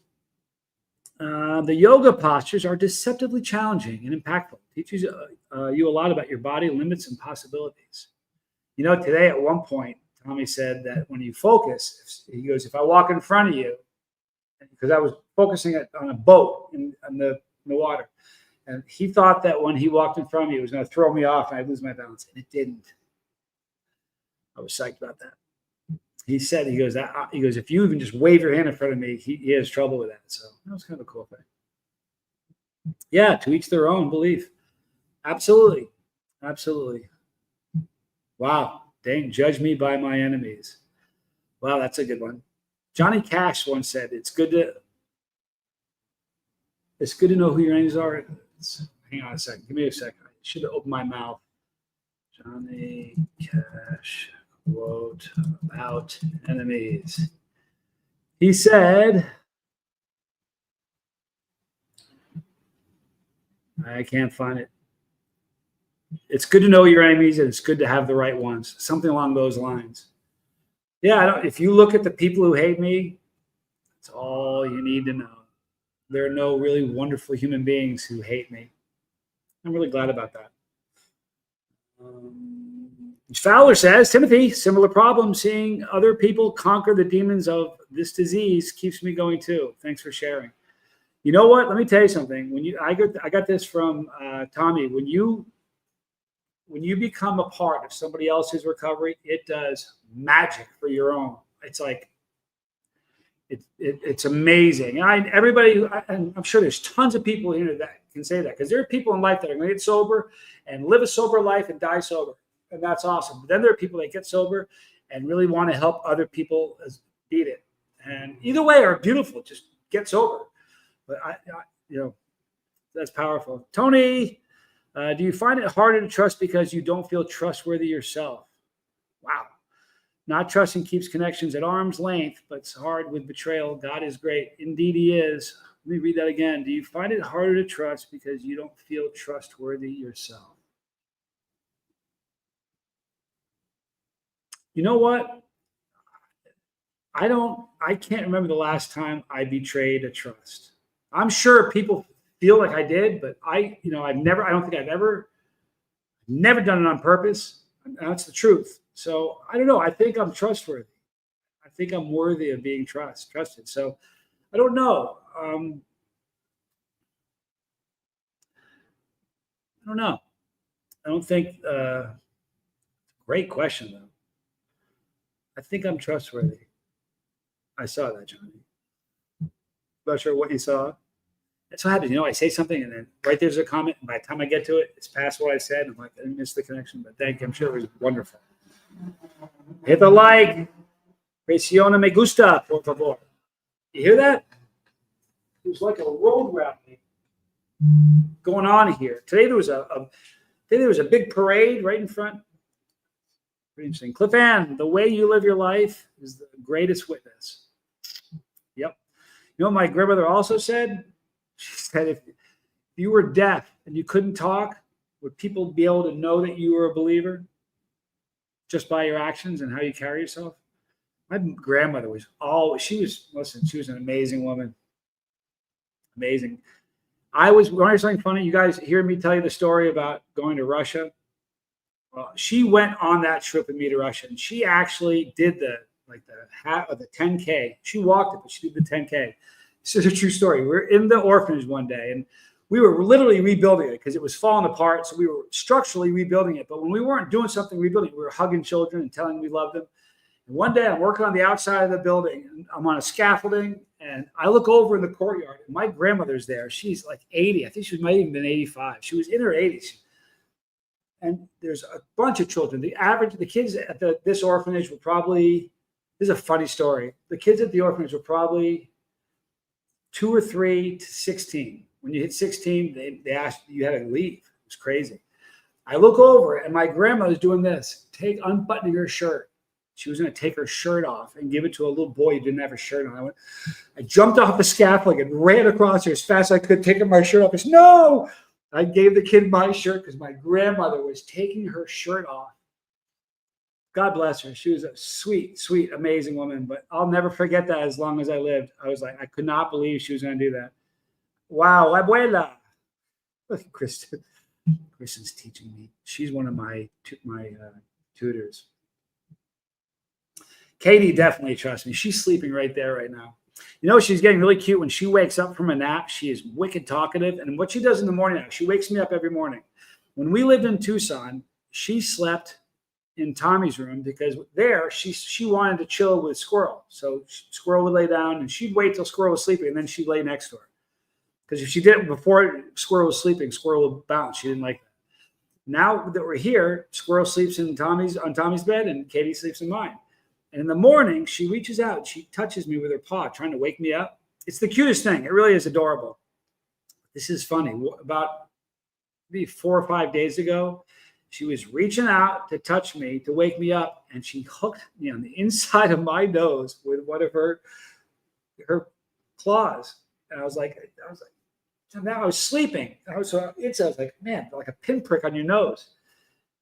The yoga postures are deceptively challenging and impactful. Teaches you a lot about your body, limits, and possibilities. You know, today at one point, Tommy said that when you focus, he goes, if I walk in front of you, because I was focusing on a boat in the water, and he thought that when he walked in front of me, it was going to throw me off and I'd lose my balance, and it didn't. I was psyched about that. He said, he goes, if you even just wave your hand in front of me, he has trouble with that. So that was kind of a cool thing. Yeah, to each their own belief. Absolutely. Absolutely. Wow. Dang, judge me by my enemies. Wow, that's a good one. Johnny Cash once said, it's good to know who your enemies are. Hang on a second. Give me a second. I should have opened my mouth. Johnny Cash quote about enemies. He said, I can't find it. It's good to know your enemies, and it's good to have the right ones. Something along those lines. Yeah, if you look at the people who hate me, that's all you need to know. There are no really wonderful human beings who hate me. I'm really glad about that. Fowler says, Timothy, similar problem. Seeing other people conquer the demons of this disease keeps me going too. Thanks for sharing. You know what? Let me tell you something. I got this from Tommy. When you become a part of somebody else's recovery, it does magic for your own. It's like it's amazing. And I'm sure there's tons of people here that can say that, because there are people in life that are going to get sober and live a sober life and die sober. And that's awesome. But then there are people that get sober and really want to help other people beat it. And either way are beautiful. Just get sober. But that's powerful. Tony, do you find it harder to trust because you don't feel trustworthy yourself? Wow. Not trusting keeps connections at arm's length, but it's hard with betrayal. God is great. Indeed, he is. Let me read that again. Do you find it harder to trust because you don't feel trustworthy yourself? You know what? I can't remember the last time I betrayed a trust. I'm sure people feel like I did, but I don't think I've ever done it on purpose. That's the truth. So I don't know. I think I'm trustworthy. I think I'm worthy of being trusted. So I don't know. I don't know. I don't think. Great question, though. I think I'm trustworthy. I saw that, Johnny. Not sure what you saw. That's what happens. I say something and then right there's a comment. And by the time I get to it, it's past what I said. I'm like, I missed the connection, but thank you. I'm sure it was wonderful. Hit the like. Presiona me gusta, por favor. You hear that? It was like a road rally going on here. Today there was a big parade right in front. Pretty interesting. Cliff Ann, the way you live your life is the greatest witness. Yep. You know what my grandmother also said? She said, if you were deaf and you couldn't talk, would people be able to know that you were a believer just by your actions and how you carry yourself? My grandmother was she was an amazing woman. Amazing. Want to hear something funny? You guys hear me tell you the story about going to Russia? Well, she went on that trip with me to Russia, and she actually did the 10K. She walked it, but she did the 10K. This is a true story. We were in the orphanage one day, and we were literally rebuilding it because it was falling apart. So we were structurally rebuilding it. But when we weren't doing something rebuilding it, we were hugging children and telling them we loved them. And one day I'm working on the outside of the building, and I'm on a scaffolding, and I look over in the courtyard, and my grandmother's there. She's like 80. I think she might have even been 85. She was in her 80s. And there's a bunch of children. The kids at this orphanage were probably, this is a funny story. The kids at the orphanage were probably 2 or 3 to 16. When you hit 16, they asked you had to leave. It was crazy. I look over and my grandmother's doing this, unbuttoning her shirt. She was going to take her shirt off and give it to a little boy who didn't have a shirt on. I jumped off the scaffolding and ran across her as fast as I could, taking my shirt off. I said, no! I gave the kid my shirt because my grandmother was taking her shirt off. God bless her. She was a sweet, sweet, amazing woman. But I'll never forget that as long as I lived. I was like, I could not believe she was going to do that. Wow, abuela. Look at Kristen. Kristen's teaching me. She's one of my tutors. Katie definitely trusts me. She's sleeping right there right now. You know, she's getting really cute when she wakes up from a nap. She is wicked talkative. And what she does in the morning now, she wakes me up every morning. When we lived in Tucson, she slept in Tommy's room because there she wanted to chill with Squirrel. So Squirrel would lay down and she'd wait till Squirrel was sleeping and then she'd lay next to her. Because if she did it before Squirrel was sleeping, Squirrel would bounce. She didn't like that. Now that we're here, Squirrel sleeps on Tommy's bed and Katie sleeps in mine. And in the morning, she reaches out, she touches me with her paw, trying to wake me up. It's the cutest thing. It really is adorable. This is funny. About maybe 4 or 5 days ago, she was reaching out to touch me, to wake me up, and she hooked me on the inside of my nose with one of her claws. And I was like, so now I was sleeping. I was like, man, like a pinprick on your nose.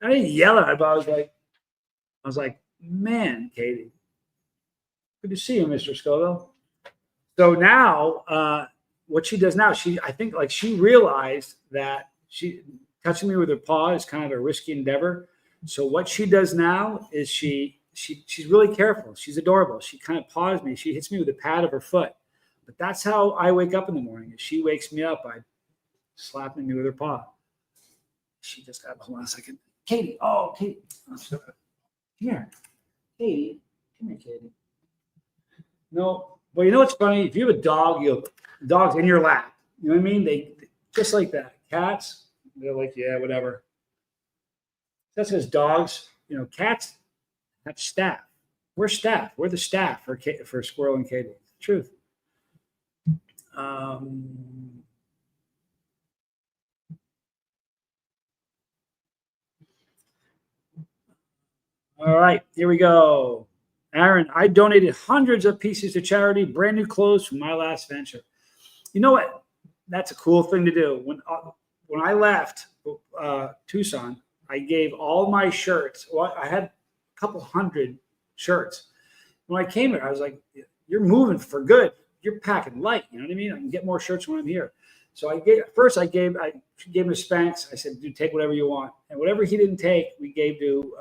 I didn't yell at her, but I was like, man, Katie, good to see you, Mr. Scoville. So now, what she does now, I think like she realized that she touching me with her paw is kind of a risky endeavor. So what she does now is she's really careful. She's adorable. She kind of paws me. She hits me with the pad of her foot. But that's how I wake up in the morning. If she wakes me up by slapping me with her paw. She just got, hold on a second. Katie, Katie. Here. Katie, come here, Katie. No, but you know what's funny? If you have a dog, dog's in your lap. You know what I mean? They just like that. Cats, they're like, yeah, whatever. That's because dogs, cats have staff. We're staff. We're the staff for Squirrel and Katie. Truth. All right, here we go. Aaron, I donated hundreds of pieces to charity, brand new clothes from my last venture. You know what? That's a cool thing to do. When I left Tucson, I gave all my shirts. Well, I had a couple hundred shirts. When I came here, I was like, you're moving for good. You're packing light. You know what I mean? I can get more shirts when I'm here. So I gave him to Spanx. I said, dude, take whatever you want. And whatever he didn't take, we gave to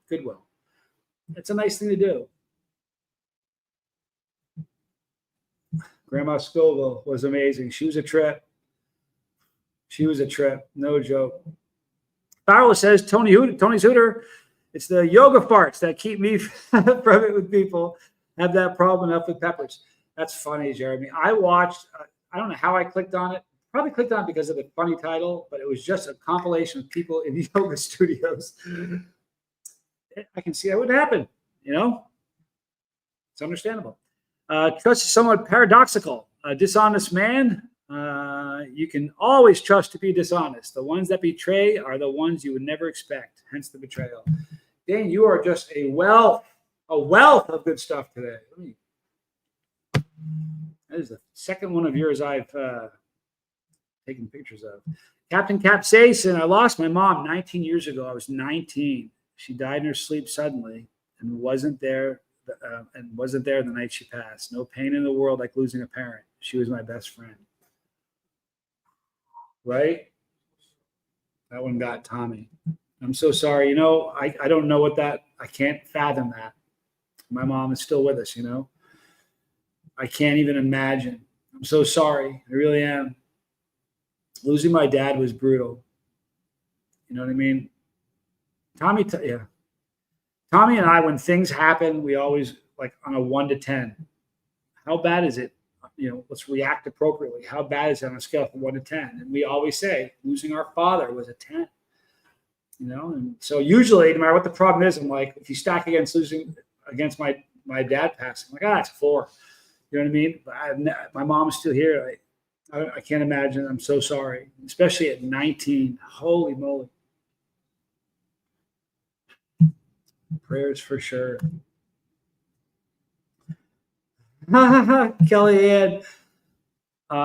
Goodwill. It's a nice thing to do. Grandma Scoville was amazing. She was a trip. No joke. Farrell says, Tony's Hooter, it's the yoga farts that keep me from it with people. Have that problem enough with peppers. That's funny, Jeremy. I watched, I don't know how I clicked on it. Probably clicked on it because of the funny title, but it was just a compilation of people in yoga studios. I can see that would happen, It's understandable. Trust is somewhat paradoxical. A dishonest man, you can always trust to be dishonest. The ones that betray are the ones you would never expect, hence the betrayal. Dan, you are just a wealth of good stuff today. That is the second one of yours I've taken pictures of. Captain Capsaicin, I lost my mom 19 years ago. I was 19. She died in her sleep suddenly and wasn't there the night she passed. No pain in the world like losing a parent. She was my best friend. Right? That one got Tommy. I'm so sorry. I don't know I can't fathom that. My mom is still with us, I can't even imagine. I'm so sorry. I really am. Losing my dad was brutal. You know what I mean? Tommy and I, when things happen, we always like on a 1 to 10. How bad is it? Let's react appropriately. How bad is it on a scale from 1 to 10? And we always say losing our father was a 10. And so usually, no matter what the problem is, I'm like, if you stack against my dad passing, I'm like, it's a 4. You know what I mean? But my mom is still here. I can't imagine. I'm so sorry, especially at 19. Holy moly. Prayers for sure. Kellyanne,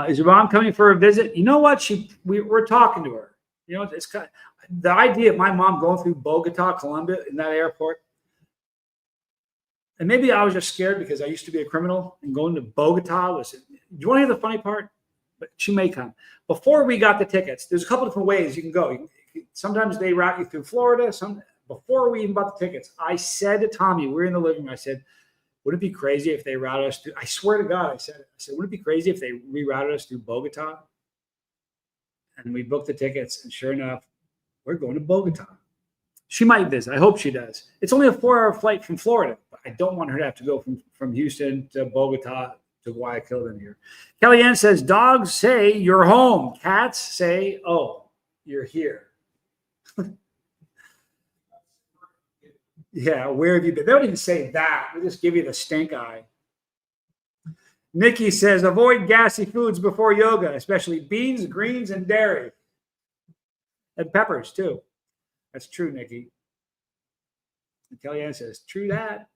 is your mom coming for a visit? You know what? We're talking to her. It's kind of, the idea of my mom going through Bogota, Colombia, in that airport. And maybe I was just scared because I used to be a criminal and going to Bogota do you want to hear the funny part? but she may come. Before we got the tickets, there's a couple different ways you can go. Sometimes they route you through Florida. Before we even bought the tickets, I said to Tommy, we're in the living room, I said, wouldn't it be crazy if they routed us through, I swear to God, I said, wouldn't it be crazy if they rerouted us through Bogota? And we booked the tickets, and sure enough, we're going to Bogota. She might visit. I hope she does. It's only a 4-hour flight from Florida, but I don't want her to have to go from Houston to Bogota to Guayaquil in here. Kellyanne says, dogs say you're home. Cats say, oh, you're here. Yeah, where have you been? They don't even say that. They just give you the stink eye. Nikki says, avoid gassy foods before yoga, especially beans, greens, and dairy. And peppers, too. That's true, Nikki. And Kellyanne says, true that.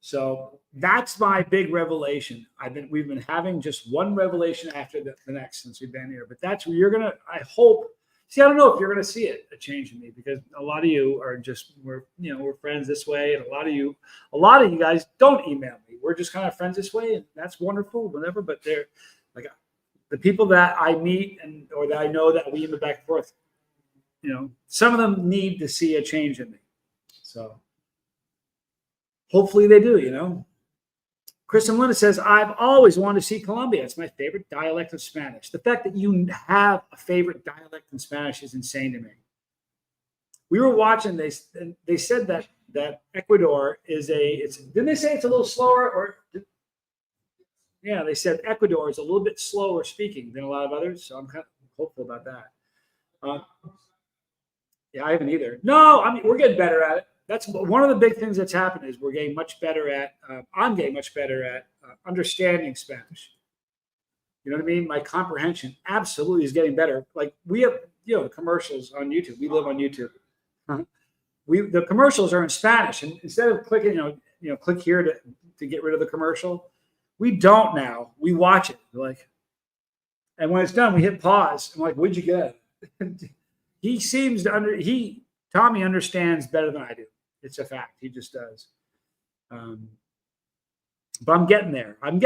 So that's my big revelation. We've been having just one revelation after the next since we've been here. But that's where you're gonna, I hope. See, I don't know if you're gonna see a change in me, because a lot of you are just we're friends this way, and a lot of you guys don't email me. We're just kind of friends this way, and that's wonderful, whatever. But they're like the people that I meet or that I know that we email back and forth. Some of them need to see a change in me. So hopefully they do. Kristen Linda says, I've always wanted to see Colombia. It's my favorite dialect of Spanish. The fact that you have a favorite dialect in Spanish is insane to me. We were watching, they said that Ecuador didn't they say it's a little slower? Yeah, they said Ecuador is a little bit slower speaking than a lot of others. So I'm kind of hopeful about that. Yeah, I haven't either. No, I mean, we're getting better at it. That's one of the big things that's happened is we're getting much better at, I'm getting much better at understanding Spanish. You know what I mean? My comprehension absolutely is getting better. Like we have, the commercials on YouTube. We live on YouTube. The commercials are in Spanish, and instead of clicking, click here to get rid of the commercial, we don't now. We watch it. And when it's done, we hit pause. I'm like, what'd you get? He seems to Tommy understands better than I do. It's a fact. He just does. But I'm getting there. And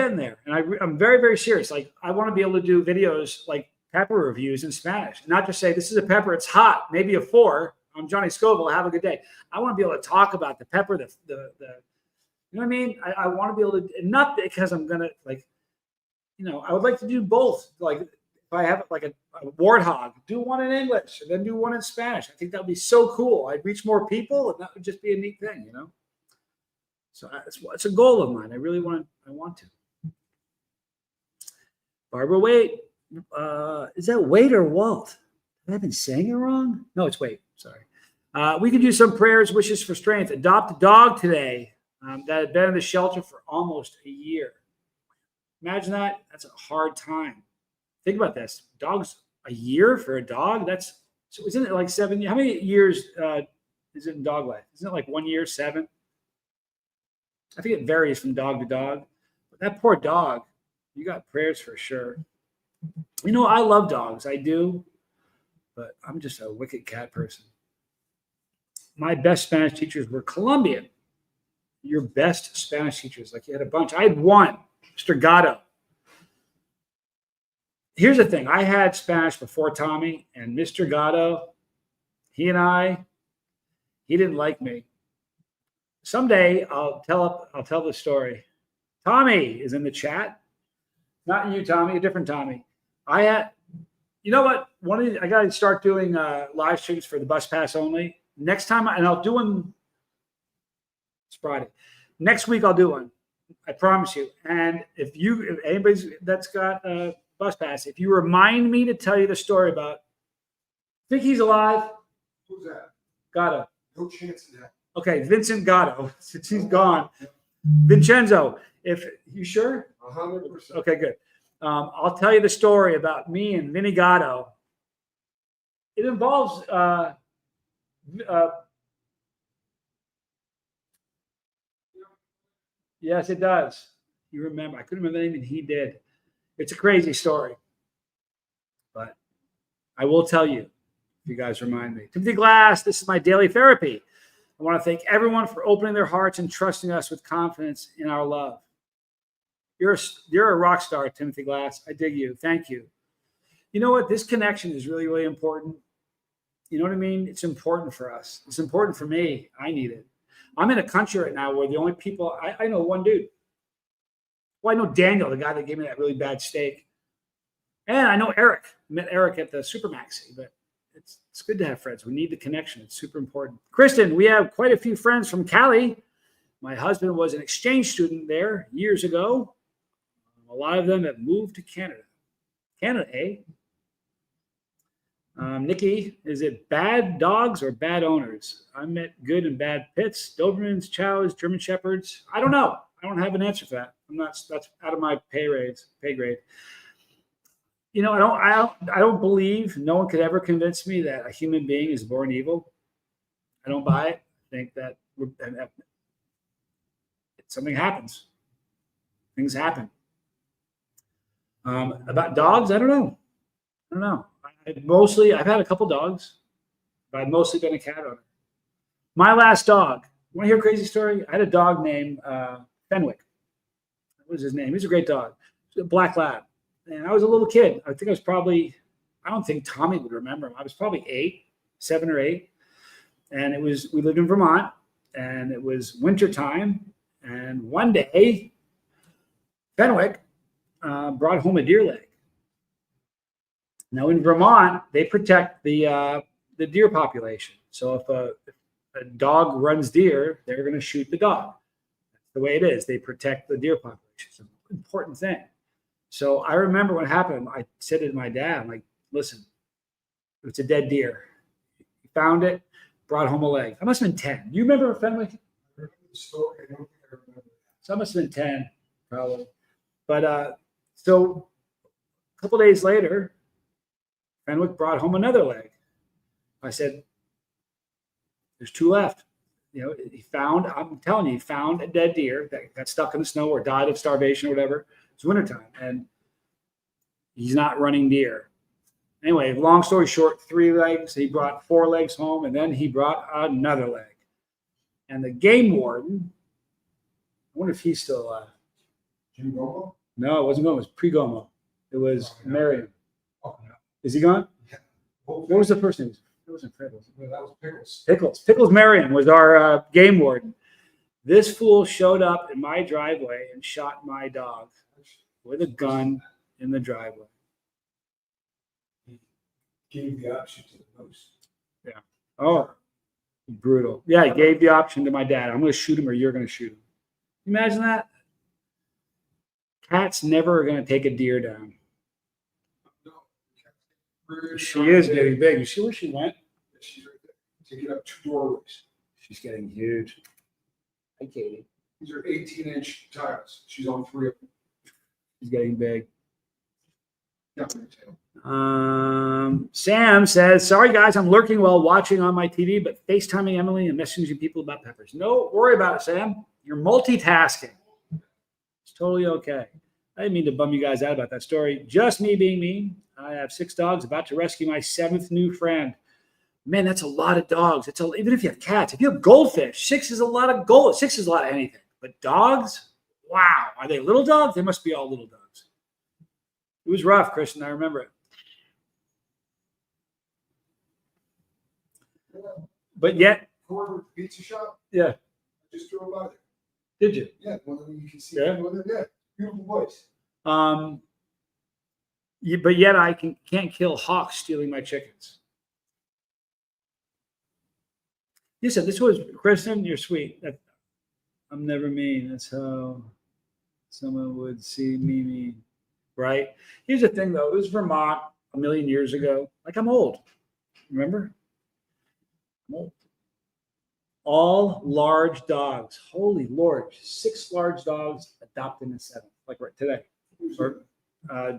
I'm very, very serious. Like, I want to be able to do videos like pepper reviews in Spanish, not just say, this is a pepper, it's hot, maybe a 4. I'm Johnny Scoville. Have a good day. I want to be able to talk about the pepper, the you know what I mean? I want to be able to, not because I'm going to I would like to do both. Like, if I have like a warthog, do one in English and then do one in Spanish. I think that would be so cool. I'd reach more people, and that would just be a neat thing, So it's a goal of mine. I want to. Barbara Wade, is that Wade or Walt? Have I been saying it wrong? No, it's Wade. Sorry. We could do some prayers, wishes for strength. Adopt a dog today that had been in the shelter for almost a year. Imagine that. That's a hard time. Think about this. Dogs, a year for a dog? So isn't it like 7? How many years is it in dog life? Isn't it like 1 year, 7? I think it varies from dog to dog. But that poor dog, you got prayers for sure. I love dogs. I do. But I'm just a wicked cat person. My best Spanish teachers were Colombian. Your best Spanish teachers, like you had a bunch. I had one, Mr. Gatto. Here's the thing. I had Spanish before Tommy, and Mr. Gatto, he didn't like me. Someday I'll tell the story. Tommy is in the chat. Not you, Tommy, a different Tommy. You know what? I got to start doing live streams for the bus pass only. Next time, and I'll do one. It's Friday. Next week I'll do one. I promise you. And if anybody's that's got bus pass, if you remind me to tell you the story about, think he's alive? Who's that? Gatto. No chance of that. Okay, Vincent Gatto, since he's gone. Vincenzo, if you sure? 100%. Okay, good. I'll tell you the story about me and Vinny Gatto. It involves yes, it does. You remember? I couldn't remember anything he did. It's a crazy story, but I will tell you if you guys remind me. Timothy Glass, this is my daily therapy. I want to thank everyone for opening their hearts and trusting us with confidence in our love. You're a rock star, Timothy Glass. I dig you. Thank you. You know what? This connection is really, really important. You know what I mean? It's important for us. It's important for me. I need it. I'm in a country right now where the only people I know one dude. Well, I know Daniel, the guy that gave me that really bad steak. And I know Eric. I met Eric at the Supermaxi, but it's good to have friends. We need the connection. It's super important. Kristen, we have quite a few friends from Cali. My husband was an exchange student there years ago. A lot of them have moved to Canada. Canada, eh? Nikki, is it bad dogs or bad owners? I met good and bad pits, Dobermans, Chows, German Shepherds. I don't know. I don't have an answer for that. That's out of my pay grade. You know, I don't believe, no one could ever convince me that a human being is born evil. I don't buy it. I think that something happens. Things happen. About dogs, I don't know. I've had a couple dogs, but I've mostly been a cat owner. My last dog. Want to hear a crazy story? I had a dog named Fenwick. What was his name? He was a great dog. He was a black lab. And I was a little kid. I don't think Tommy would remember him. I was probably 7 or 8. And we lived in Vermont, and it was wintertime. And one day, Fenwick brought home a deer leg. Now in Vermont, they protect the deer population. So if a dog runs deer, they're going to shoot the dog. That's the way it is. They protect the deer population. It's an important thing. So I remember what happened. I said to my dad, I'm like, listen, it's a dead deer. He found it, brought home a leg. I must have been 10. You remember Fenwick? I remember the story. I don't think I remember. So I must have been 10, probably. But so a couple days later, Fenwick brought home another leg. I said, there's 2 left. You know, I'm telling you, he found a dead deer that got stuck in the snow or died of starvation or whatever. It's wintertime, and he's not running deer. Anyway, long story short, 3 legs. He brought 4 legs home, and then he brought another leg. And the game warden, I wonder if he's still alive. Jim Gomo? No, it wasn't Gomo. It was pre-Gomo. It was Marion. Oh, no. Is he gone? Yeah. What was the first name? It wasn't Pickles. No, that was Pickles. Pickles Marion was our game warden. This fool showed up in my driveway and shot my dog with a gun in the driveway. He gave the option to the moose. Yeah. Oh, brutal. Yeah, he gave the option to my dad. I'm going to shoot him or you're going to shoot him. Imagine that. Cat's never going to take a deer down. No. She is getting big. You see where she went? She's right there. Take it up 2 doorways. She's getting huge. Hi, Katie. These are 18-inch tiles. She's on 3 of them. She's getting big. Yeah. Sam says, sorry guys, I'm lurking while watching on my TV, but FaceTiming Emily and messaging people about peppers. No, worry about it, Sam. You're multitasking. It's totally okay. I didn't mean to bum you guys out about that story. Just me being me. I have 6 dogs, about to rescue my 7th new friend. Man, that's a lot of dogs. Even if you have cats, if you have goldfish, 6 is a lot of gold. 6 is a lot of anything. But dogs, wow. Are they little dogs? They must be all little dogs. It was rough, Kristen. I remember it. But yet, Corner with the pizza shop. yeah. I just drove by there. Did you? Yeah, one of them you can see. Yeah. Yeah, beautiful place. But yet I can't kill hawks stealing my chickens. You said this was Kristen. You're sweet. I'm never mean. That's how someone would see me mean, right? Here's the thing, though. It was Vermont a million years ago. Like, I'm old. Remember? I'm old. All large dogs. Holy Lord. 6 large dogs adopting a 7th, like right today. Or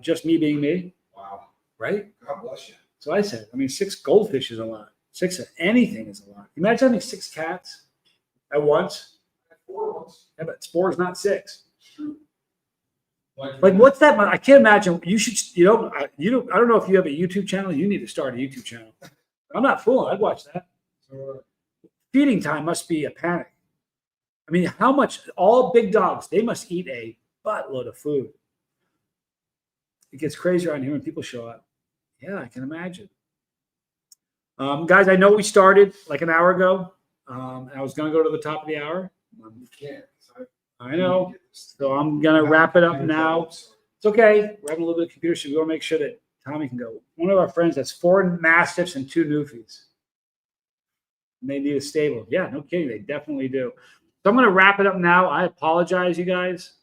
just me being me. Wow. Right? God bless you. So I said, 6 goldfish is a lot. 6 of anything is a lot. Imagine having 6 cats at once. I had 4 once. Yeah, but 4 is not 6. It's true. Like, what's that? I can't imagine. I don't know if you have a YouTube channel. You need to start a YouTube channel. I'm not fooling. I'd watch that. So, Feeding time must be a panic. How much, all big dogs, they must eat a buttload of food. It gets crazy around here when people show up. Yeah, I can imagine. Guys, I know we started like an hour ago. I was going to go to the top of the hour. You can't. I know. So I'm going to wrap it up now. It's okay. We're having a little bit of computer, so we want to make sure that Tommy can go. One of our friends has 4 Mastiffs and 2 Newfies. And they need a stable. Yeah, no kidding. They definitely do. So I'm going to wrap it up now. I apologize, you guys.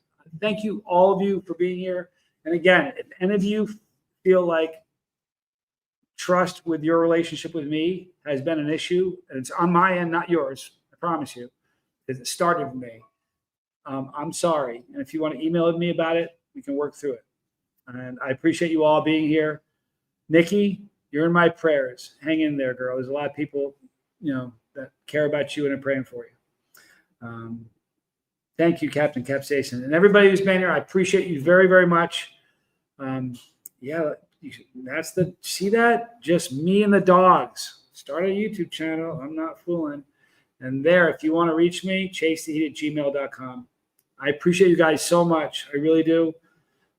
Thank you, all of you, for being here. And again, if any of you feel like trust with your relationship with me has been an issue, and it's on my end, not yours, I promise you, because it started with me. I'm sorry. And if you want to email me about it, we can work through it. And I appreciate you all being here. Nikki, you're in my prayers. Hang in there, girl. There's a lot of people, that care about you and are praying for you. Thank you, Captain Capsaicin. And everybody who's been here, I appreciate you very, very much. Yeah, see that? Just me and the dogs. Start a YouTube channel. I'm not fooling. And there, if you want to reach me, chasetheheat@gmail.com. I appreciate you guys so much. I really do.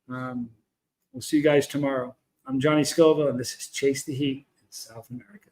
We'll see you guys tomorrow. I'm Johnny Scoville, and this is Chase the Heat in South America.